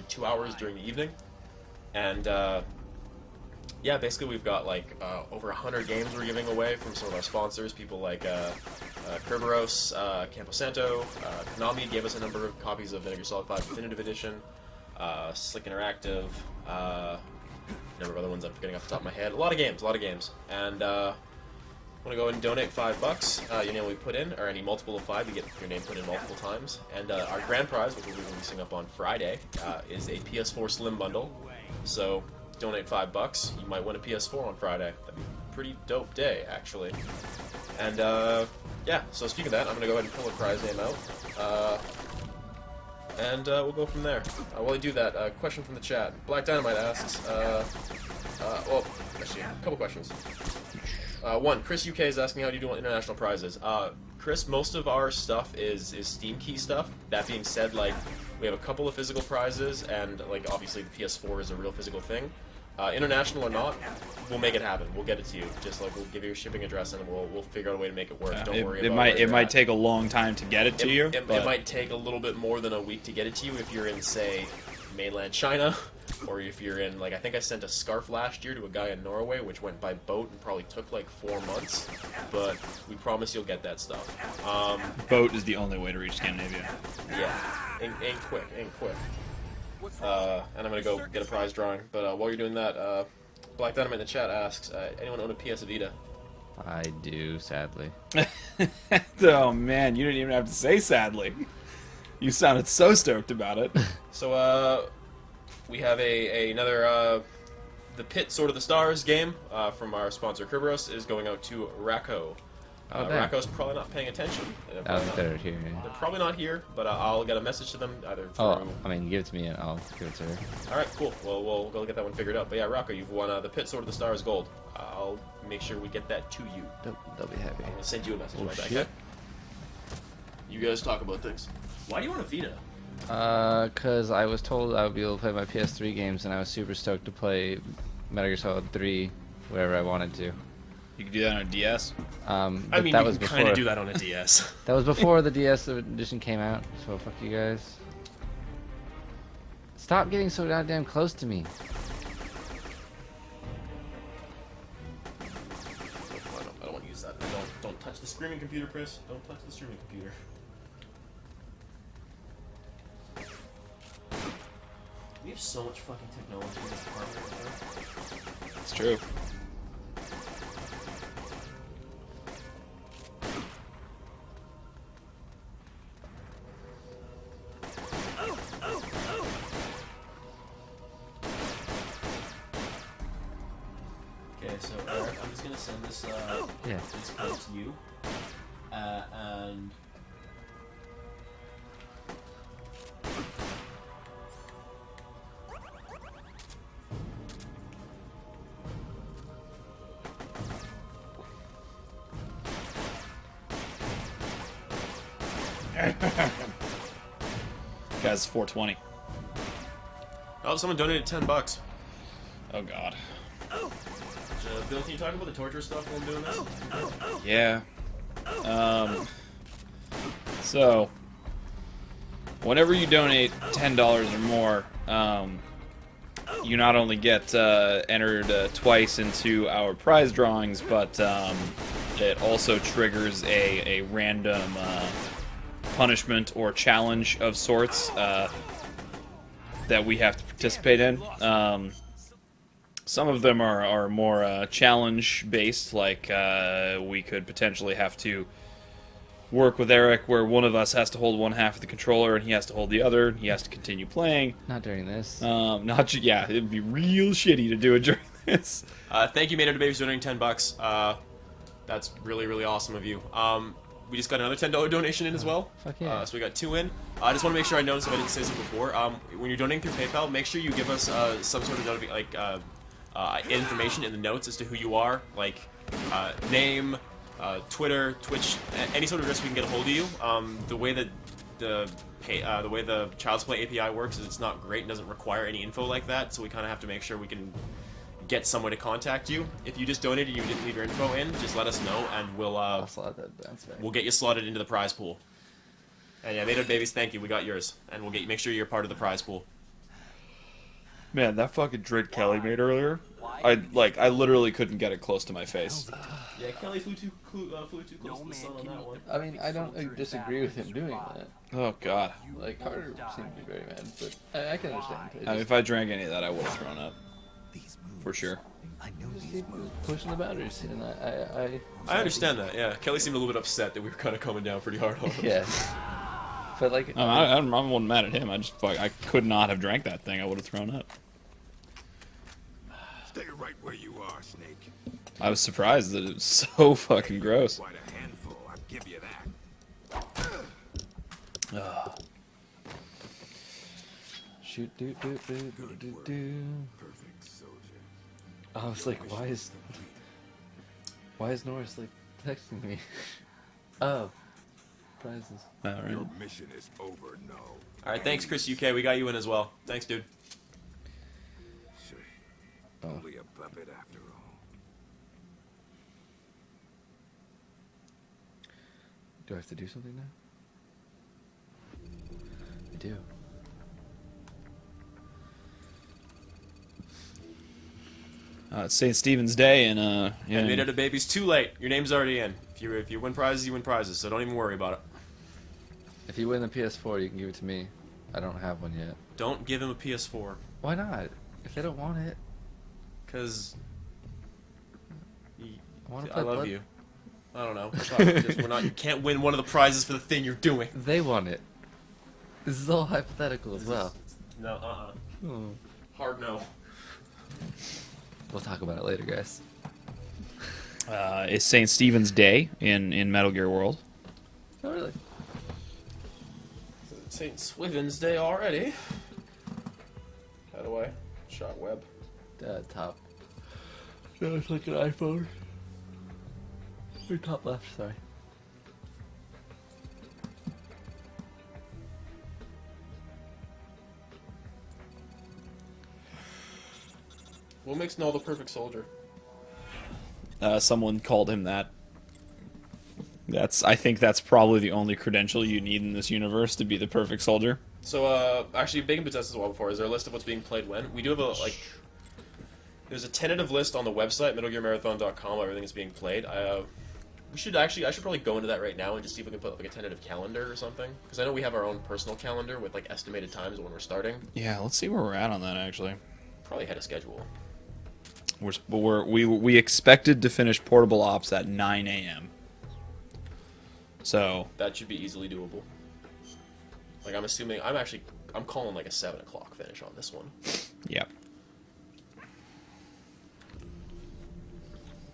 2 hours during the evening. And yeah, basically we've got like over 100 games we're giving away from some of our sponsors, people like Kerberos, Camposanto, Konami gave us a number of copies of Metal Gear Solid 5 Definitive Edition, Slick Interactive, a number of other ones I'm forgetting off the top of my head. A lot of games. And want to go ahead and donate $5. Your name will be put in, or any multiple of 5, you get your name put in multiple times. And our grand prize, which we'll be releasing up on Friday, is a PS4 Slim Bundle. So donate $5, you might win a PS4 on Friday. That'd be a pretty dope day, actually. And yeah, so speaking of that, I'm going to go ahead and pull a prize name out. And we'll go from there. While I do that, question from the chat. Black Dynamite asks, well, actually, a couple questions. One, Chris UK is asking how do you do on international prizes. Chris, most of our stuff is Steam Key stuff. That being said, like, we have a couple of physical prizes, and like obviously the PS4 is a real physical thing. International or not, we'll make it happen. We'll get it to you. Just like we'll give you a shipping address, and we'll figure out a way to make it work. Don't worry about it. It might take a long time to get it to you. It might take a little bit more than a week to get it to you if you're in, say, mainland China, or if you're in, like, I think I sent a scarf last year to a guy in Norway, which went by boat and probably took like 4 months. But we promise you'll get that stuff. Boat is the only way to reach Scandinavia. Yeah, ain't quick. And I'm gonna go get a prize drawing. But while you're doing that, Black Dynamite in the chat asks, anyone own a PS Vita? I do, sadly. Oh man, you didn't even have to say sadly. You sounded so stoked about it. So we have another the Pit Sword of the Stars game from our sponsor Kerberos is going out to Racco. Racco's probably not paying attention. They're here. They're probably not here, but I'll get a message to them either through... Oh, I mean, give it to me and I'll give it to her. Alright, cool. Well, we'll go get that one figured out. But yeah, Racco, you've won the Pit Sword of the Stars Gold. I'll make sure we get that to you. They'll be happy. I'll send you a message about that, shit. okay? You guys talk about things. Why do you want a Vita? Cause I was told I would be able to play my PS3 games, and I was super stoked to play Metal Gear Solid 3 wherever I wanted to. You can do that on a DS. I mean, that you was can before. kind of do that on a DS. That was before the DS edition came out, so fuck you guys. Stop getting so goddamn close to me. I don't want to use that. Don't touch the screaming computer, Chris. Don't touch the streaming computer. We have so much fucking technology in this department right now. It's true. Okay, so Eric, I'm just gonna send this this code to you, and Guy's 420. oh, someone donated $10. Oh god. Bill, can you talk about the torture stuff while I'm doing this? Yeah. So, whenever you donate $10 or more, you not only get entered twice into our prize drawings, but it also triggers a random punishment or challenge of sorts that we have to participate in. Some of them are more challenge-based, like we could potentially have to work with Eric where one of us has to hold one half of the controller and he has to hold the other, and he has to continue playing. Not during this. Yeah, it'd be real shitty to do it during this. Thank you, Maynard Baby, for donating $10. That's really, really awesome of you. We just got another $10 donation in as well. Fuck yeah. So we got 2 in. I just want to make sure I noticed if I didn't say this before. When you're donating through PayPal, make sure you give us some sort of information in the notes as to who you are, like name, Twitter, Twitch, any sort of address we can get a hold of you. The way that the way the Child's Play API works is it's not great and doesn't require any info like that, so we kind of have to make sure we can get someone to contact you. If you just donated and you didn't leave your info in, just let us know and we'll slot that bounce back. we'll get you slotted into the prize pool. And yeah, Made of Babies, thank you. We got yours, and we'll make sure you're part of the prize pool. Man, that fucking drink Kelly made earlier, I literally couldn't get it close to my face. Yeah, Kelly flew too close to the sun on that one. I mean, I don't disagree with him doing that. Oh god. Like, Carter seemed to be very mad, but I can understand. I mean, if I drank any of that, I would have thrown up. These moves. For sure. I know Just these keep moves. pushing the boundaries, and I understand that, yeah. Kelly seemed a little bit upset that we were kind of coming down pretty hard on him. yeah. But like, I wasn't mad at him. I could not have drank that thing. I would have thrown up. Stay right where you are, Snake. I was surprised that it was so fucking gross. Quite a handful, I'll give you that. shoot, do. Perfect soldier. I was like, why is Norris like texting me? Oh, prizes. Alright. Your mission is over, no. Alright, thanks, Chris UK. We got you in as well. Thanks, dude. Shit. Oh. Only a puppet after all. Do I have to do something now? I do. It's St. Stephen's Day, and And Made of Babies, too late. Your name's already in. If you win prizes, you win prizes, so don't even worry about it. If you win the PS4, you can give it to me. I don't have one yet. Don't give him a PS4, Why not? If they don't want it, because I want to I play. love Blood- you. I don't know. We're not. You can't win one of the prizes for the thing you're doing. They want it. This is all hypothetical as well. No, Hmm. Hard no. We'll talk about it later, guys. it's St. Stephen's Day in Metal Gear World. Oh, really? St. Swithin's Day already. How do I? Shot web. Top. No, it's like an iPhone. Or top left, sorry. What makes Null the perfect soldier? Someone called him that. I think that's probably the only credential you need in this universe to be the perfect soldier. So, actually, Bacon Possessed as well before. Is there a list of what's being played when? We do have there's a tentative list on the website, MetalGearMarathon.com, of everything that's being played. I should probably go into that right now and just see if we can put like a tentative calendar or something. Because I know we have our own personal calendar with like estimated times when we're starting. Yeah, let's see where we're at on that, actually. Probably ahead of schedule. We expected to finish Portable Ops at 9 a.m. So That should be easily doable. Like, I'm calling like a 7 o'clock finish on this one. yeah.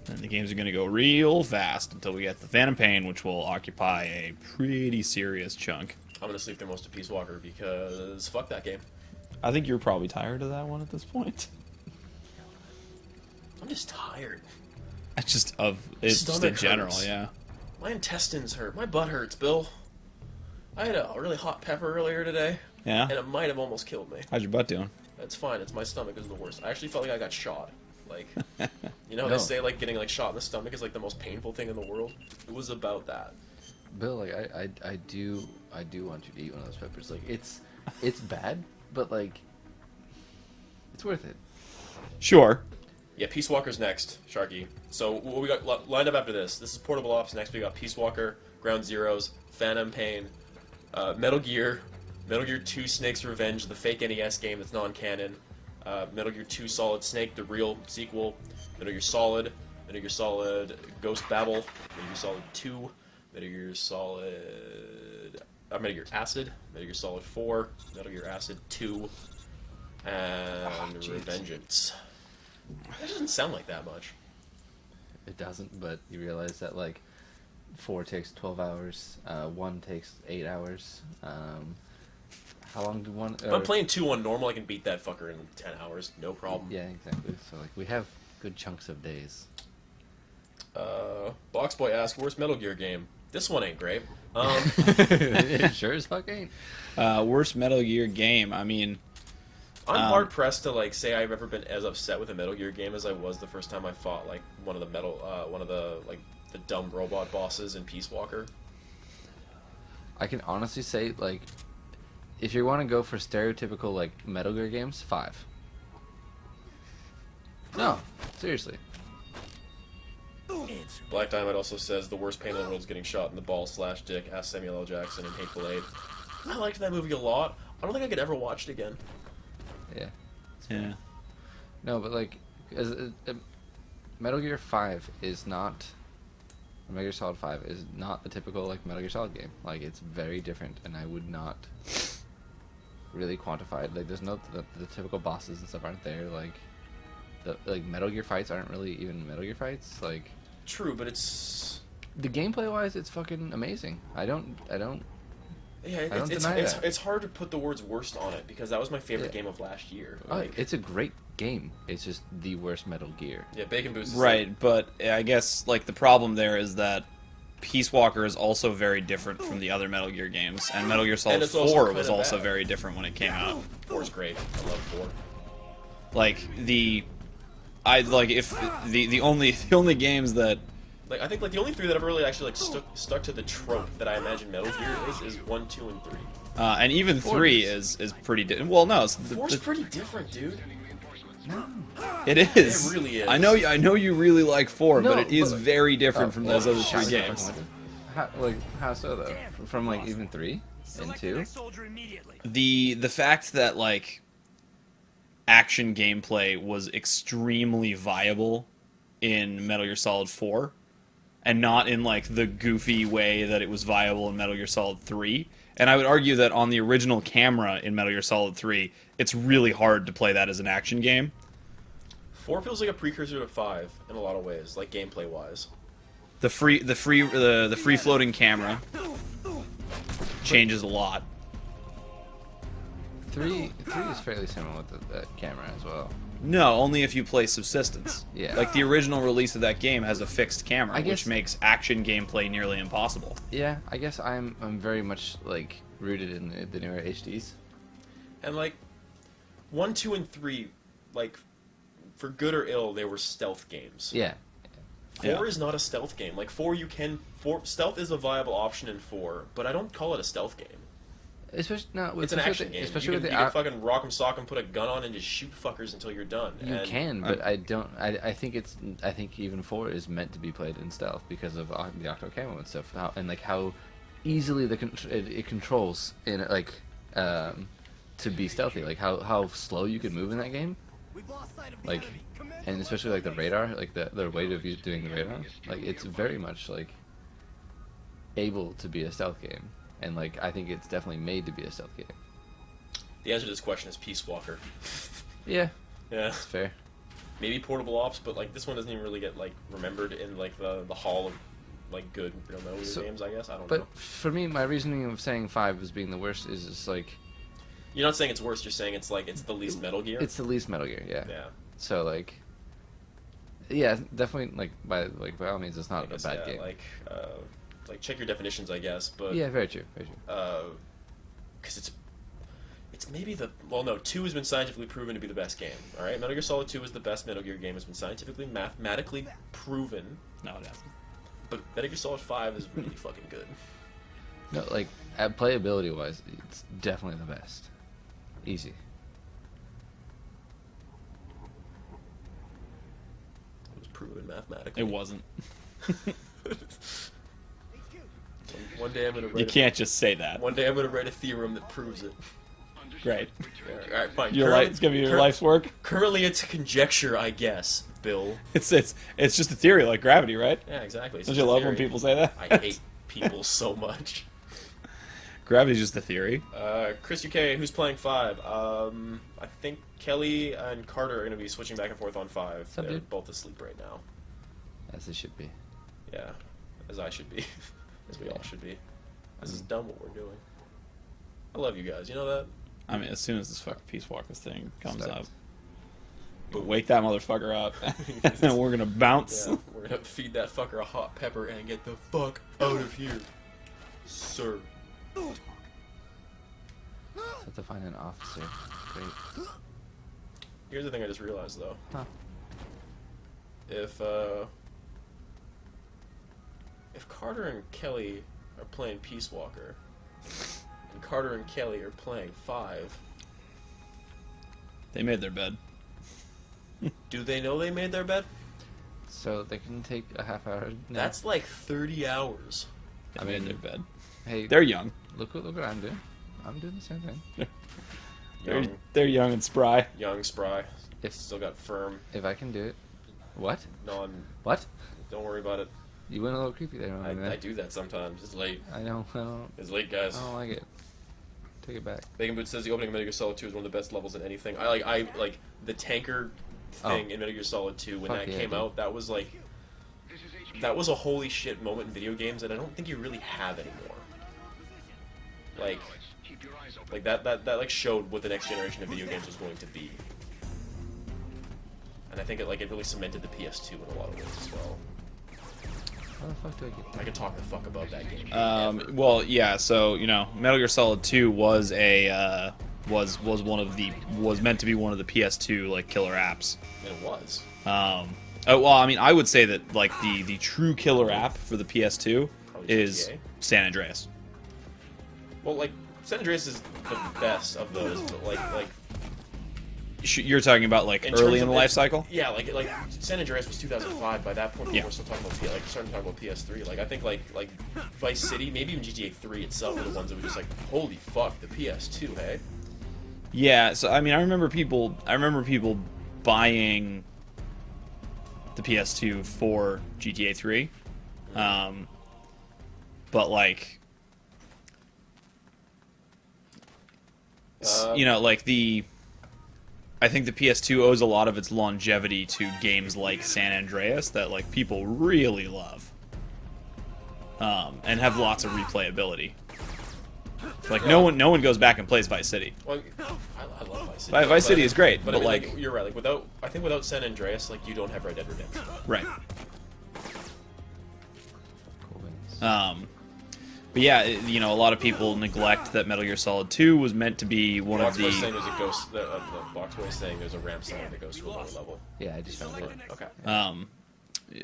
And the games are going to go real fast until we get the Phantom Pain, which will occupy a pretty serious chunk. I'm gonna sleep through most of Peace Walker because fuck that game. I think you're probably tired of that one at this point. I'm just tired. It's just in general, hurts. yeah. My intestines hurt. My butt hurts, Bill. I had a really hot pepper earlier today, Yeah? and it might have almost killed me. How's your butt doing? That's fine. It's my stomach is the worst. I actually felt like I got shot. Like, you know, No. they say like getting like shot in the stomach is like the most painful thing in the world. It was about that. Bill, like I do want you to eat one of those peppers. Like it's bad, but like it's worth it. Sure. Yeah, Peace Walker's next, Sharky. So what we got lined up after this? This is Portable Ops. Next we got Peace Walker, Ground Zeroes, Phantom Pain, Metal Gear 2 Snake's Revenge, the fake NES game that's non-canon, Metal Gear 2 Solid Snake, the real sequel, Metal Gear Solid Ghost Babel, Metal Gear Solid 2, Metal Gear Solid... Metal Gear Acid, Metal Gear Solid 4, Metal Gear Acid 2, and Revengeance. That doesn't sound like that much. It doesn't, but you realize that like 4 takes 12 hours, 1 takes 8 hours. How long do one? If I'm playing 2 on normal, I can beat that fucker in 10 hours, no problem. Yeah, exactly. So like we have good chunks of days. Boxboy asks, "Worst Metal Gear game?" This one ain't great. It sure as fuck ain't. Worst Metal Gear game. I mean, I'm hard pressed to like say I've ever been as upset with a Metal Gear game as I was the first time I fought like one of the dumb robot bosses in Peace Walker. I can honestly say, like, if you want to go for stereotypical, like, Metal Gear games, 5. No, seriously. Black Diamond also says the worst pain in the world is getting shot in the ball/dick. Ask Samuel L. Jackson in Hateful Eight. I liked that movie a lot. I don't think I could ever watch it again. Yeah. Yeah. No, but, like, Metal Gear 5 is not... Metal Gear Solid 5 is not the typical, like, Metal Gear Solid game. Like, it's very different, and I would not really quantify it. Like, there's no... The typical bosses and stuff aren't there, like... Like, Metal Gear fights aren't really even Metal Gear fights, like... True, but it's... The gameplay-wise, it's fucking amazing. I don't Yeah, don't deny that. it's hard to put the words worst on it, because that was my favorite game of last year. Like, it's a great game. It's just the worst Metal Gear. yeah, Bacon Boost is Right, but I guess like the problem there is that Peace Walker is also very different from the other Metal Gear games, and Metal Gear Solid it's also 4 kinda was also bad. very different when it came out. 4's great. I love 4. Like if the only games that Like, I think like the only 3 that ever really actually like stuck to the trope that I imagine Metal Gear is 1, 2, and 3. and even 3 is pretty well no it's 4's pretty different, dude. it is. It really is. I know you really like 4, No, but it is but- very different from those other 3 Shut the games. fuck up. How so though? From like even 3 and 2? Soldier immediately. The fact that like action gameplay was extremely viable in Metal Gear Solid 4 and not in like the goofy way that it was viable in Metal Gear Solid 3. And I would argue that on the original camera in Metal Gear Solid 3, it's really hard to play that as an action game. 4 feels like a precursor to 5 in a lot of ways, like gameplay wise. The free floating camera changes a lot. 3 is fairly similar with the camera as well. No, only if you play Subsistence. Yeah. Like the original release of that game has a fixed camera, I which guess- makes action gameplay nearly impossible. Yeah, I guess I'm very much like rooted in the newer HDs. And like 1, 2, and 3, like for good or ill, they were stealth games. Yeah. 4 Yeah. is not a stealth game. Like 4 stealth is a viable option in 4, but I don't call it a stealth game. Especially It's an action game. Especially you with can the fucking rock 'em, sock 'em, put a gun on, and just shoot fuckers until you're done. you And can, but I don't. I think even 4 is meant to be played in stealth because of the Octo Camo and stuff, and like how easily it controls in like to be stealthy. Like how slow you can move in that game. Like, and especially like the radar, like the way of you doing the radar, like it's very much like able to be a stealth game, and like I think it's definitely made to be a stealth game. The answer to this question is Peace Walker. Yeah, Yeah. that's fair. Maybe Portable Ops, but like this one doesn't even really get like remembered in like the hall of like good real Metal Gear games, I guess. I don't know. But for me, my reasoning of saying 5 as being the worst is just like You're not saying it's worse, you're saying it's like it's the least Metal Gear. it's the least Metal Gear. Yeah. yeah. So like, yeah, definitely like by all means, it's not I a guess, bad yeah, game. like check your definitions, I guess, but Yeah, very true. Very true. because it's maybe 2 has been scientifically proven to be the best game. All right, Metal Gear Solid 2 is the best Metal Gear game. It's been scientifically, mathematically proven. No, it hasn't. But Metal Gear Solid 5 is really fucking good. No, like at playability wise, it's definitely the best. Easy. It was proven mathematically. It wasn't. One day I'm gonna write. You can't just say that. One day I'm gonna write a theorem that proves it. Great. All right, fine. It's gonna be your life's work. Currently, it's a conjecture, I guess. Bill. It's just a theory, like gravity, right? Yeah, exactly. It's Don't just you a love when theory. people say that? I hate people so much. Gravity's just a theory. Chris UK, who's playing 5? I think Kelly and Carter are going to be switching back and forth on 5. What's up, They're dude? both asleep right now. As it should be. Yeah, as I should be. As we all should be. This is dumb what we're doing. I love you guys. You know that? I mean, as soon as this fucking Peace Walker thing comes Start. up, wake that motherfucker up, and we're gonna bounce. Yeah, we're going to feed that fucker a hot pepper and get the fuck out of here. Sir. Have to find an officer. Great. Here's the thing I just realized, though. Huh. If Carter and Kelly are playing Peace Walker, and Carter and Kelly are playing 5. They made their bed. Do they know they made their bed? So they can take a half hour. nap. That's like 30 hours. They I made mean, their bed. Hey, They're young. look what I'm doing. I'm doing the same thing. Young, They're young and spry. young, spry. If Still got firm. if I can do it, what? What? Don't worry about it. You went a little creepy there, my man. I do that sometimes. It's late. I know. I don't. It's late, guys. I don't like it. Take it back. Bacon Boots says the opening of Metal Gear Solid 2 is one of the best levels in anything. I like the tanker thing in Metal Gear Solid 2 when Fuck that yeah, came dude. out. That was like This is HQ. that was a holy shit moment in video games that I don't think you really have anymore. Like Keep your eyes open. like that like showed what the next generation of video games was going to be. And I think it really cemented the PS2 in a lot of ways as well. How the fuck do I get I could talk the fuck about that game. forever. Well, yeah. So Metal Gear Solid 2 was a was meant to be one of the PS2 like killer apps. And it was. Well, I mean, I would say that like the true killer app for the PS2 Probably is GTA. San Andreas. Well, like San Andreas is the best of those, but like You're talking about like in early terms in the of life cycle. Yeah, like San Andreas was 2005. By that point, people Yeah. were still talking about starting to talk about PS3. Like I think like Vice City, maybe even GTA 3 itself were the ones that were just like, holy fuck, the PS2, hey. Yeah. So I mean, I remember people buying the PS2 for GTA 3, but like. I think the PS2 owes a lot of its longevity to games like San Andreas that like people really love, and have lots of replayability. Like no one goes back and plays Vice City. Well, I love Vice City. Vice City is great, but but, I mean, like you're right. Like without San Andreas, like you don't have Red Dead Redemption. right. cool wings? But yeah, a lot of people neglect that Metal Gear Solid 2 was meant to be one of Box Boy the. saying there's a ghost. The Box Boy saying there's a ramp somewhere that goes to a lower level. Yeah, I just found it. Okay.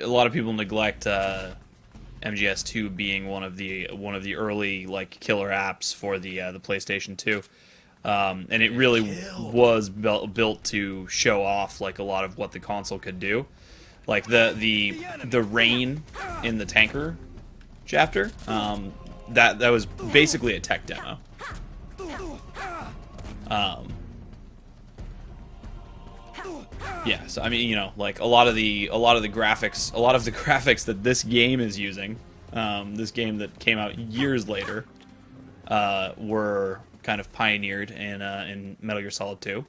A lot of people neglect MGS2 being one of the early like killer apps for the PlayStation 2, and it really was built to show off like a lot of what the console could do, like the rain in the tanker chapter. That was basically a tech demo. Yeah, so I mean, like a lot of the graphics that this game is using, this game that came out years later, were kind of pioneered in Metal Gear Solid 2.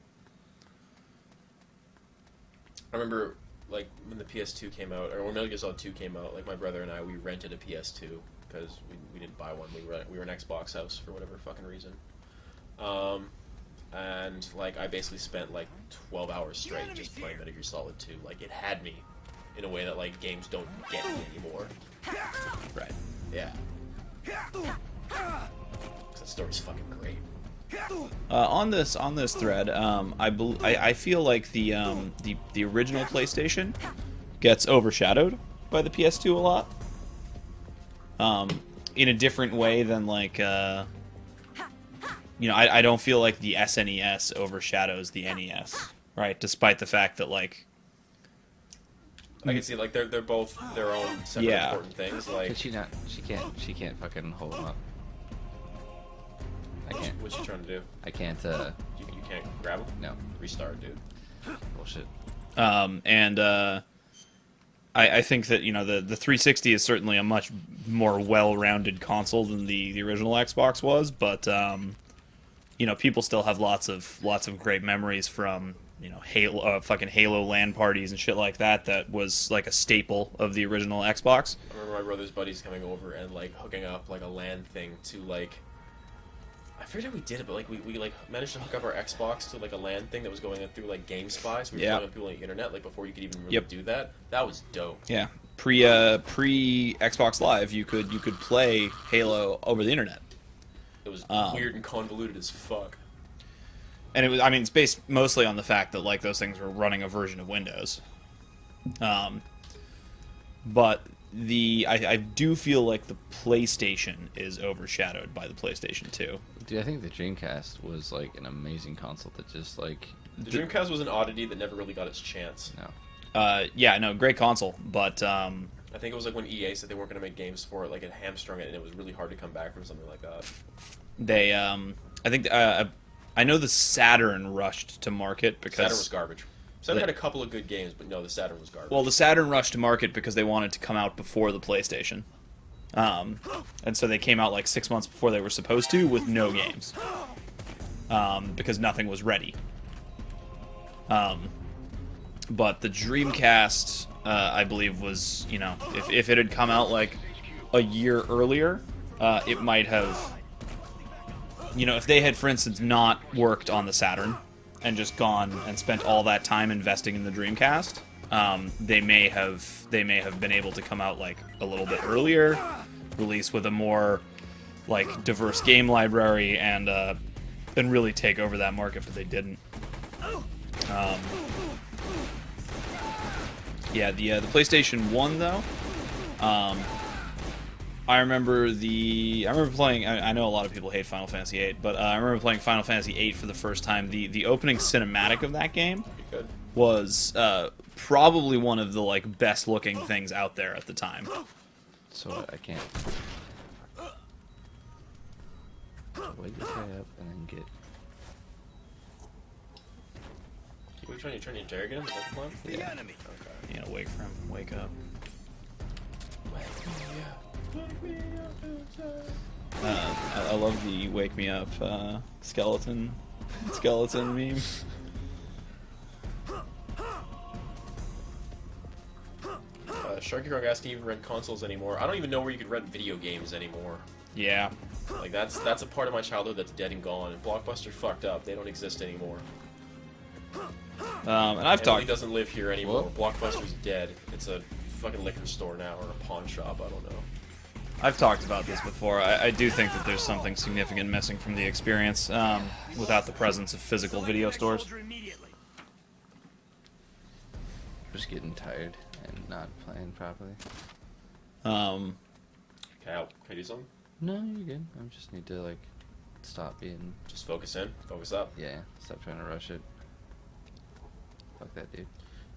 I remember, like, when the PS2 came out, or when Metal Gear Solid 2 came out, like, my brother and I, we rented a PS2, because we didn't buy one. We were an Xbox house for whatever fucking reason. And, like, I basically spent, like, 12 hours straight just playing Metal Gear Solid 2. Like, it had me in a way that, like, games don't get me anymore. Right. Yeah. 'Cause that story's fucking great. On this thread, I feel like the original PlayStation gets overshadowed by the PS2 a lot. In a different way than like I don't feel like the SNES overshadows the NES, right? Despite the fact that like I can see, like, they're both their own separate Yeah. important things. Like, Could she not? She can't fucking hold them up. I can't. what's she trying to do? I can't. You can't grab them? No. Restart, dude. Bullshit. I think that the 360 is certainly a much more well-rounded console than the original Xbox was, but people still have lots of great memories from fucking Halo LAN parties and shit like that. That was like a staple of the original Xbox. I remember my brother's buddies coming over and, like, hooking up, like, a LAN thing to, like... I forget how we did it, but, like, we like, managed to hook up our Xbox to, like, a LAN thing that was going through, like, GameSpy, so we were Yeah. calling people on the internet, like, before you could even really Yep. do that. That was dope. Yeah, pre Xbox Live, you could play Halo over the internet. It was weird and convoluted as fuck. And it's based mostly on the fact that like those things were running a version of Windows. But I do feel like the PlayStation is overshadowed by the PlayStation 2. Dude, I think the Dreamcast was like an amazing console that just like The Dreamcast was an oddity that never really got its chance. no. Yeah, no, great console, but I think it was like when EA said they weren't going to make games for it, like it hamstrung it, and it was really hard to come back from something like that. they I think I know the Saturn rushed to market because Saturn was garbage. Saturn had a couple of good games, but no, the Saturn was garbage. well, the Saturn rushed to market because they wanted to come out before the PlayStation. And so they came out like 6 months before they were supposed to with no games. Because nothing was ready. But the Dreamcast, I believe, was, you know, if it had come out like a year earlier, it might have, you know, if they had, for instance, not worked on the Saturn and just gone and spent all that time investing in the Dreamcast, they may have been able to come out like a little bit earlier, release with a more like diverse game library, and really take over that market, but they didn't. Yeah, the PlayStation 1 though. I remember playing. I know a lot of people hate Final Fantasy VIII, but I remember playing Final Fantasy VIII for the first time. The opening cinematic of that game was probably one of the like best looking things out there at the time. So I can't wake this guy up and then get. Are you trying to interrogate him? Is that the plan? Yeah. Okay. You know, wake up. I love the wake me up skeleton meme. Sharky Krog asking if you can rent consoles anymore. I don't even know where you could rent video games anymore. Yeah. Like that's a part of my childhood that's dead and gone. And Blockbuster fucked up. They don't exist anymore. And I've Emily talked. doesn't live here anymore. What? Blockbuster's dead. It's a fucking liquor store now or a pawn shop. I don't know. I've talked about this before. I do think that there's something significant missing from the experience without the presence of physical video stores. Just getting tired and not playing properly. Can I do something? No, you're good. I just need to like stop being. Just focus in, focus up. Yeah, stop trying to rush it. Fuck that dude.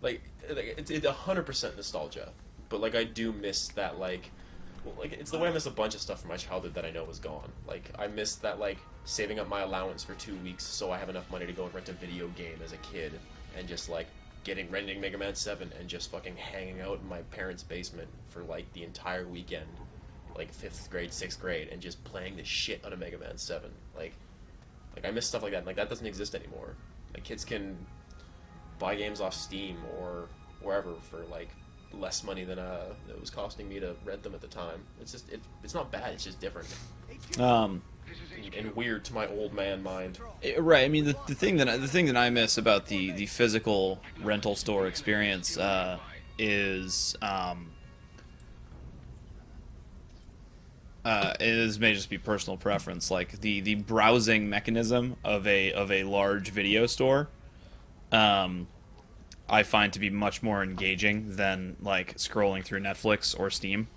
Like it's 100% nostalgia, but like I do miss that like it's the way I miss a bunch of stuff from my childhood that I know is gone. Like I miss that like saving up my allowance for 2 weeks so I have enough money to go and rent a video game as a kid, and just like renting Mega Man 7 and just fucking hanging out in my parents' basement for like the entire weekend, like 5th grade, 6th grade, and just playing the shit out of Mega Man 7. Like I miss stuff like that. Like that doesn't exist anymore. Like kids can buy games off Steam or wherever for like less money than it was costing me to rent them at the time. It's just it's not bad. It's just different and weird to my old man mind. Right. I mean, the thing that I miss about the physical rental store experience is it may just be personal preference. Like the browsing mechanism of a large video store. I find to be much more engaging than like scrolling through Netflix or Steam.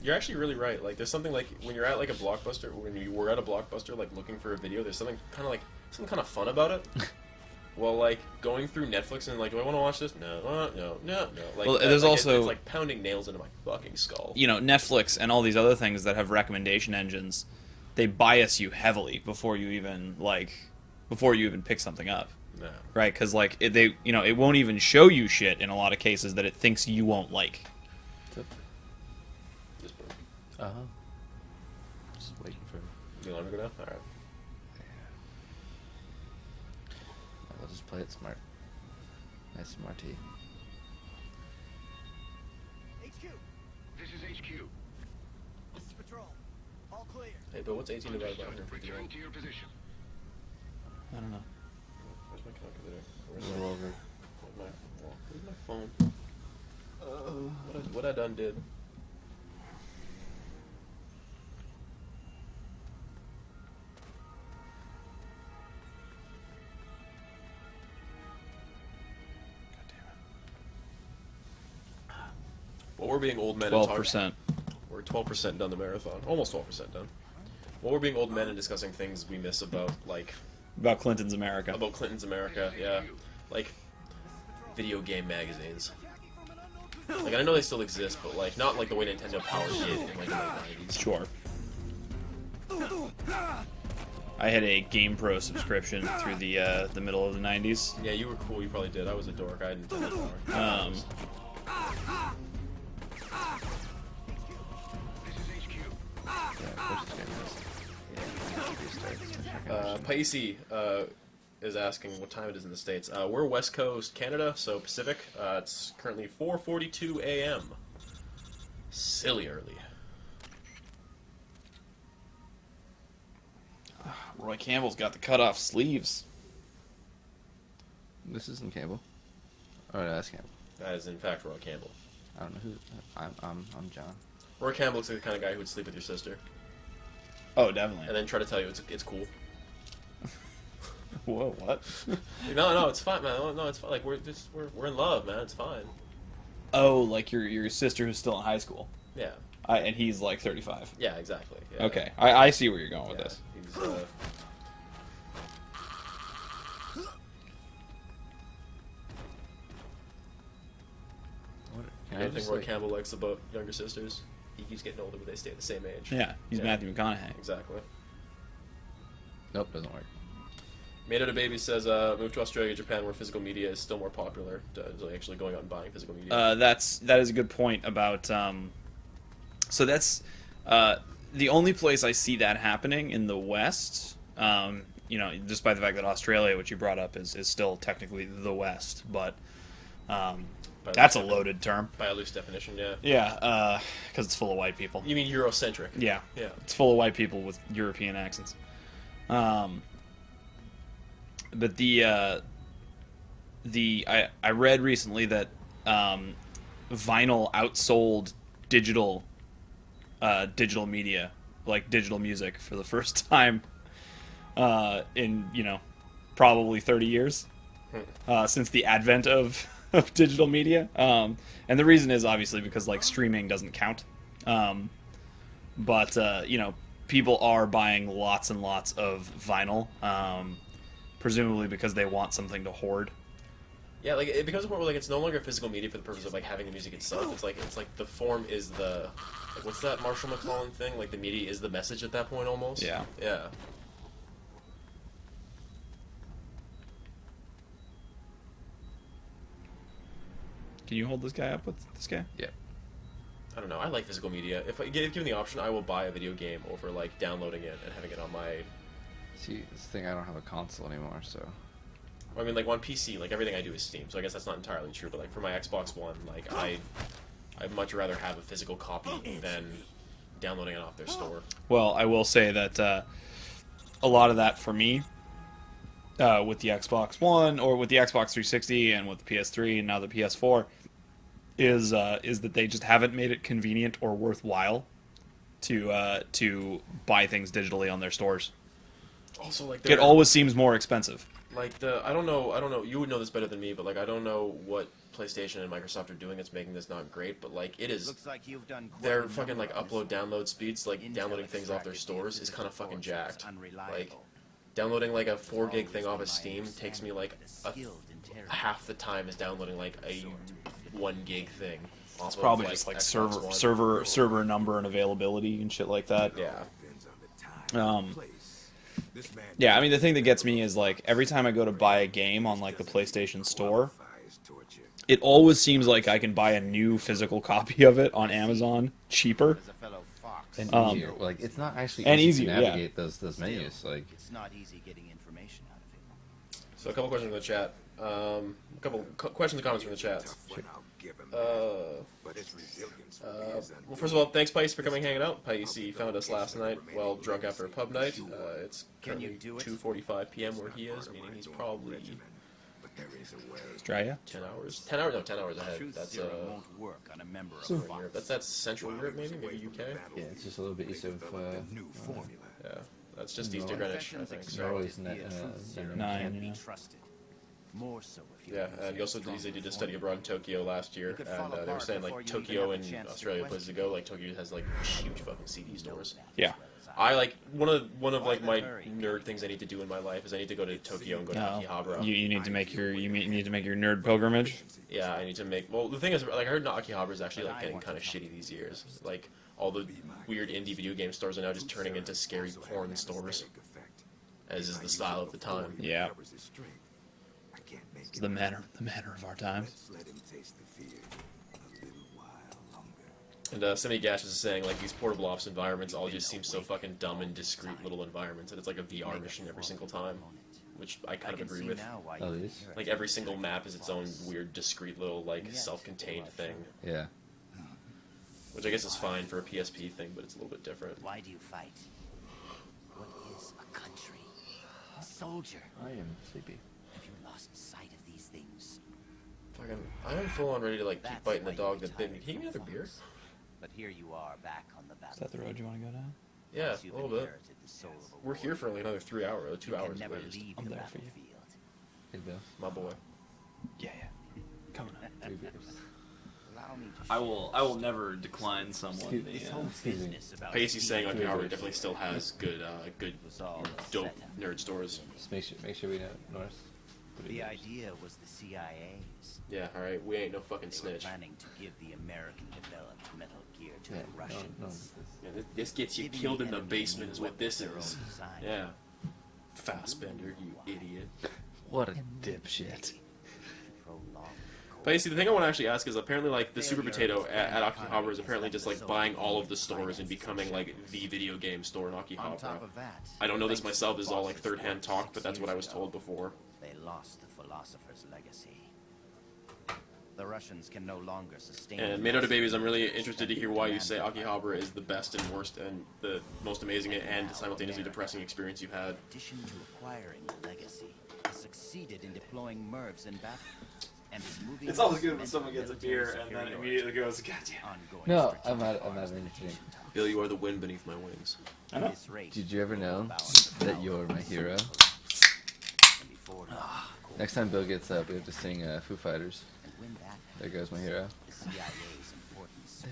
You're actually really right. Like there's something like when you're at like a Blockbuster, when you were at a Blockbuster like looking for a video, there's something kind of fun about it. Well, like going through Netflix and like, do I want to watch this? No. Like, well, there's also it's like pounding nails into my fucking skull. You know, Netflix and all these other things that have recommendation engines, they bias you heavily before you even pick something up. No. Right? Because like it won't even show you shit in a lot of cases that it thinks you won't like. Just waiting for. You want to go down? All right. I'll just play it smart. Nice smarty. HQ. This is HQ. This is Patrol. All clear. Hey, but what's 18 divided by Understood. 151? Return to your position. I don't know. Where's my calculator? Roll over. Where's my phone? What I done did. What we're being old men and talking. 12%. We're 12% done the marathon. Almost 12% done. Well, we're being old men and discussing things we miss about, like... About Clinton's America. About Clinton's America, yeah. Like, video game magazines. Like, I know they still exist, but, like, not like the way Nintendo Power did in, like, the late 90s. Sure. I had a GamePro subscription through the middle of the 90s. Yeah, you were cool, you probably did. I was a dork. I had Nintendo Power. Paisi is asking what time it is in the States. We're West Coast Canada, so Pacific. It's currently 4:42 a.m. Silly early. Roy Campbell's got the cut-off sleeves. This isn't Campbell. Oh, no, that's Campbell. That is, in fact, Roy Campbell. I don't know who. I'm John. Roy Campbell looks like the kind of guy who would sleep with your sister. Oh, definitely. And then try to tell you it's cool. Whoa, what? No, it's fine, man. No, it's fine. Like, we're in love, man. It's fine. Oh, like your sister who's still in high school. Yeah. And he's like 35. Yeah, exactly. Yeah. Okay, I see where you're going with this. He's, anything Roy Campbell likes about younger sisters, he keeps getting older, but they stay the same age. Yeah, he's Matthew McConaughey. Exactly. Nope, doesn't work. Made Out a Baby says, move to Australia, Japan, where physical media is still more popular. Actually going out and buying physical media. That is a good point about. So that's the only place I see that happening in the West. You know, despite the fact that Australia, which you brought up, is still technically the West, but that's a loaded term. By a loose definition, yeah. Yeah, because it's full of white people. You mean Eurocentric? Yeah. Yeah. It's full of white people with European accents. But I read recently that vinyl outsold digital media, like digital music, for the first time in probably 30 years since the advent of digital media. And the reason is obviously because like streaming doesn't count. But people are buying lots and lots of vinyl. Presumably because they want something to hoard. Yeah, like it becomes a point where like it's no longer physical media for the purpose of like having the music itself. It's like the form is the like, what's that Marshall McLuhan thing? Like the media is the message at that point almost. Yeah. Yeah. Can you hold this guy up with this guy? Yeah. I don't know. I like physical media. If given the option, I will buy a video game over like downloading it and having it on my. See, this thing, I don't have a console anymore, so... I mean, like, on PC, like, everything I do is Steam, so I guess that's not entirely true, but, like, for my Xbox One, like, I'd much rather have a physical copy than downloading it off their store. Well, I will say that a lot of that for me, with the Xbox One, or with the Xbox 360, and with the PS3, and now the PS4, is that they just haven't made it convenient or worthwhile to buy things digitally on their stores. Also, like, it always seems more expensive. Like I don't know. You would know this better than me, but like I don't know what PlayStation and Microsoft are doing that's making this not great. But like it is. Looks like you've done quite their a fucking like number on this. upload download speeds, like Intel downloading things off their extracted stores, the is kind of fucking reports jacked. was unreliable. Like downloading like a 4 gig thing off of Always Steam been my takes me like understanding that a skilled half the time as downloading like a 1 gig thing. It's probably just like server number and availability and shit like that. Yeah. Yeah, I mean the thing that gets me is like every time I go to buy a game on like the PlayStation Store, it always seems like I can buy a new physical copy of it on Amazon cheaper. As a fellow fox, And easier. Like, it's not actually and easy easier, to navigate those menus. Like, it's not easy getting information out of it. So a couple questions in the chat. A couple questions and comments from the chat. Well, first of all, thanks, Pais, for coming hanging out. Pais, he found us last night while drunk after a pub night. It's currently 2:45 p.m. where he is, meaning he's probably Australia? 10 hours. 10 hours? No, 10 hours ahead. Truth That's serum won't work on a member of Southern Fox. Europe. That's Central Europe, maybe UK. yeah, it's just a little bit east of New formula. Yeah, that's just east of Greenwich, I think. So. Norway's Be a truth serum Nine, can't be yeah. trusted. More so if you Yeah, and he also did a study abroad in Tokyo last year, could and fall they were apart saying before like you even Tokyo have a and chance to Australia places to go. question. Like Tokyo has like huge fucking CD stores. Yeah. I like one of like my nerd things I need to do in my life is I need to go to Tokyo and go to No. Akihabara. You need to make your need to make your nerd pilgrimage. Yeah, I need to make. Well, the thing is, like I heard Akihabara is actually like getting kind of shitty these years. Like all the weird indie video game stores are now just turning into scary porn stores, as is the style of the time. Yeah. It's the manner of our time. And Semi Gash is saying like these portable ops environments all just seem so fucking dumb and discrete little environments, and it's like a VR mission every single time, which I kind of agree with. Oh, it is? Like every single map is its own weird, discrete little like self-contained thing, Yeah. which I guess is fine for a PSP thing, but it's a little bit different. Why do you fight? What is a country? A soldier. I am sleepy. Have you lost sight of these things? Fucking, I am full on ready to like keep That's biting the why dog you that bit me. retired Can you give me from another beer? force. But here you are back on the Is that the road you want to go down? Yeah, Once a you've little bit. inherited the soul of a We're here for like another 3 hours, or 2 you can hours at never least. leave I'm the there for you. battlefield. Hey, Bill. My boy. Yeah. Coming up. 3 beers. Allow me to I will never decline someone. Excuse- this The, whole Excuse me. business about Pacey's saying stealing Akihabara definitely still has good, was all dope set up. nerd stores. Just make sure we know, Norris. What do The you do? idea was the CIA's. Yeah, alright, we ain't no fucking They were snitch. planning to give the American-developed Metal Gear to Yeah, the Russians. no. Yeah, this gets you Giving killed the in the enemy basement is what this their own is. design. Yeah. Fastbender, you idiot. What a dipshit. Prolonged But you see, the thing I want to actually ask is apparently, like, the Super Potato at Akihabara is apparently just, like, buying all of the stores and becoming, like, the video game store in On top Akihabara. of that, I don't know this thanks to myself, this is all, like, bosses third-hand bought talk, but that's 6 what I was years told ago, before. They lost the philosopher's legacy. The Russians can no longer sustain. And Made Out of Babies, I'm really interested to hear why you say Akihabara is the best and worst and the most amazing and simultaneously depressing experience you've had. In addition to acquiring the legacy, has succeeded in deploying MIRVs in battle. And is moving it's always good when cement someone gets a military beer and then superiority. immediately goes, "God damn." Ongoing No, strategic I'm not arms anything. negotiation talks. Bill, you are the wind beneath my wings. I know. This rate Did you ever know balance that you're my hero? and before long, Next time Bill gets up, we have to sing Foo Fighters. and when that There goes my hero. the CIA's importance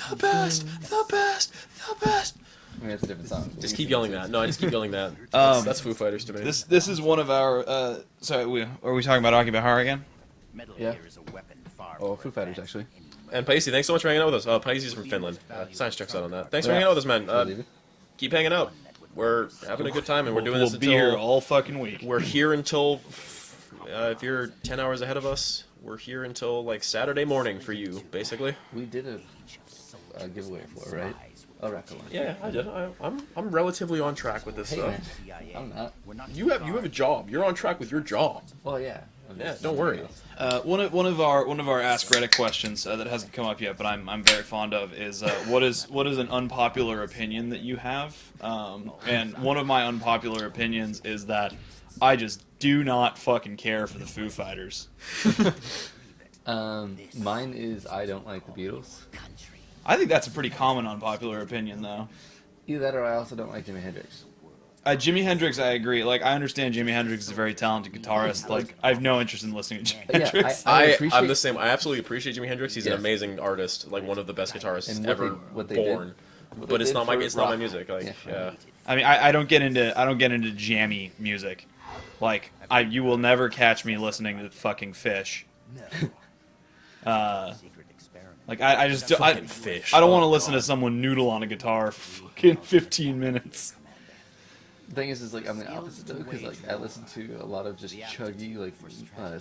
The best! The best! The best! I mean, it's a different song. Just keep yelling that. No, I just keep yelling that. That's Foo Fighters to me. This is one of our. Sorry, are we talking about Akihabara again? Metal Yeah. Gear is a weapon far Oh, more Foo Fighters, advanced actually. than any And Pacey, thanks so much for hanging out with us. Pacey's from Finland. Science checks out on that. Thanks for Yeah. hanging out with us, man. Believe it. Keep hanging out. We're having a good time, and we're doing We'll this be here until... all fucking week. We're here until... if you're 10 hours ahead of us, we're here until, like, Saturday morning for you, basically. We did a giveaway for it, right? I'll rack one. Yeah, I did. I'm relatively on track with this Hey, stuff. man. CIA. I'm not. We're not You have a job. You're on track with your job. Well, yeah. Yeah, don't worry. One of our Ask Reddit questions that hasn't come up yet, but I'm very fond of is what is an unpopular opinion that you have? And one of my unpopular opinions is that I just do not fucking care for the Foo Fighters. Mine is I don't like the Beatles. country. I think that's a pretty common unpopular opinion, though. Either that or I also don't like Jimi Hendrix. Jimi Hendrix, I agree. Like, I understand Jimi Hendrix is a very talented guitarist. Like, I have no interest in listening to Jimi Yeah, Hendrix. I appreciate- I'm the same. I absolutely appreciate Jimi Hendrix. He's an Yes. amazing artist, like one of the best guitarists And what they born. did- what But they it's did not my for it's not my rock. music. Like, Yeah. yeah. I mean, I don't get into jammy music. Like, you will never catch me listening to fucking Fish. Secret experiment. Like, I just I Fucking Fish. don't Oh, want to listen God. to someone noodle on a guitar for fucking 15 minutes. The thing is like I'm the opposite though, because like I listen to a lot of just chuggy like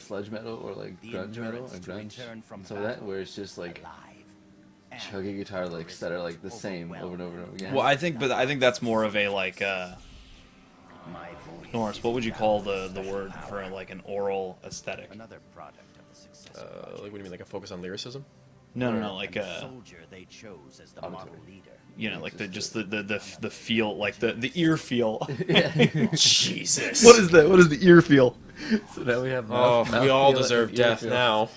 sludge metal or like grunge metal and grunge, so that where it's just like Alive. chuggy guitar licks that are like the same over and over and over again. Well, I think that's more of a like My voice. Norris. What would you call the word for like an oral aesthetic? Another product of the success. Like, what do you mean, like a focus on lyricism? No, like and the soldier they chose as the model Auditory. leader. you know, like the feel, like the ear feel. Jesus. What is the ear feel? So now we have Oh, mouth we all feel deserve and ear death feel. now.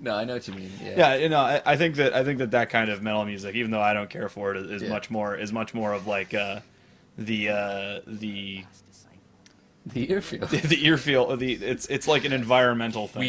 No, I know what you mean. Yeah. Yeah, you know, I think that kind of metal music, even though I don't care for it, is Yeah. much more of like the The ear feel. The ear feel. It's like an environmental thing.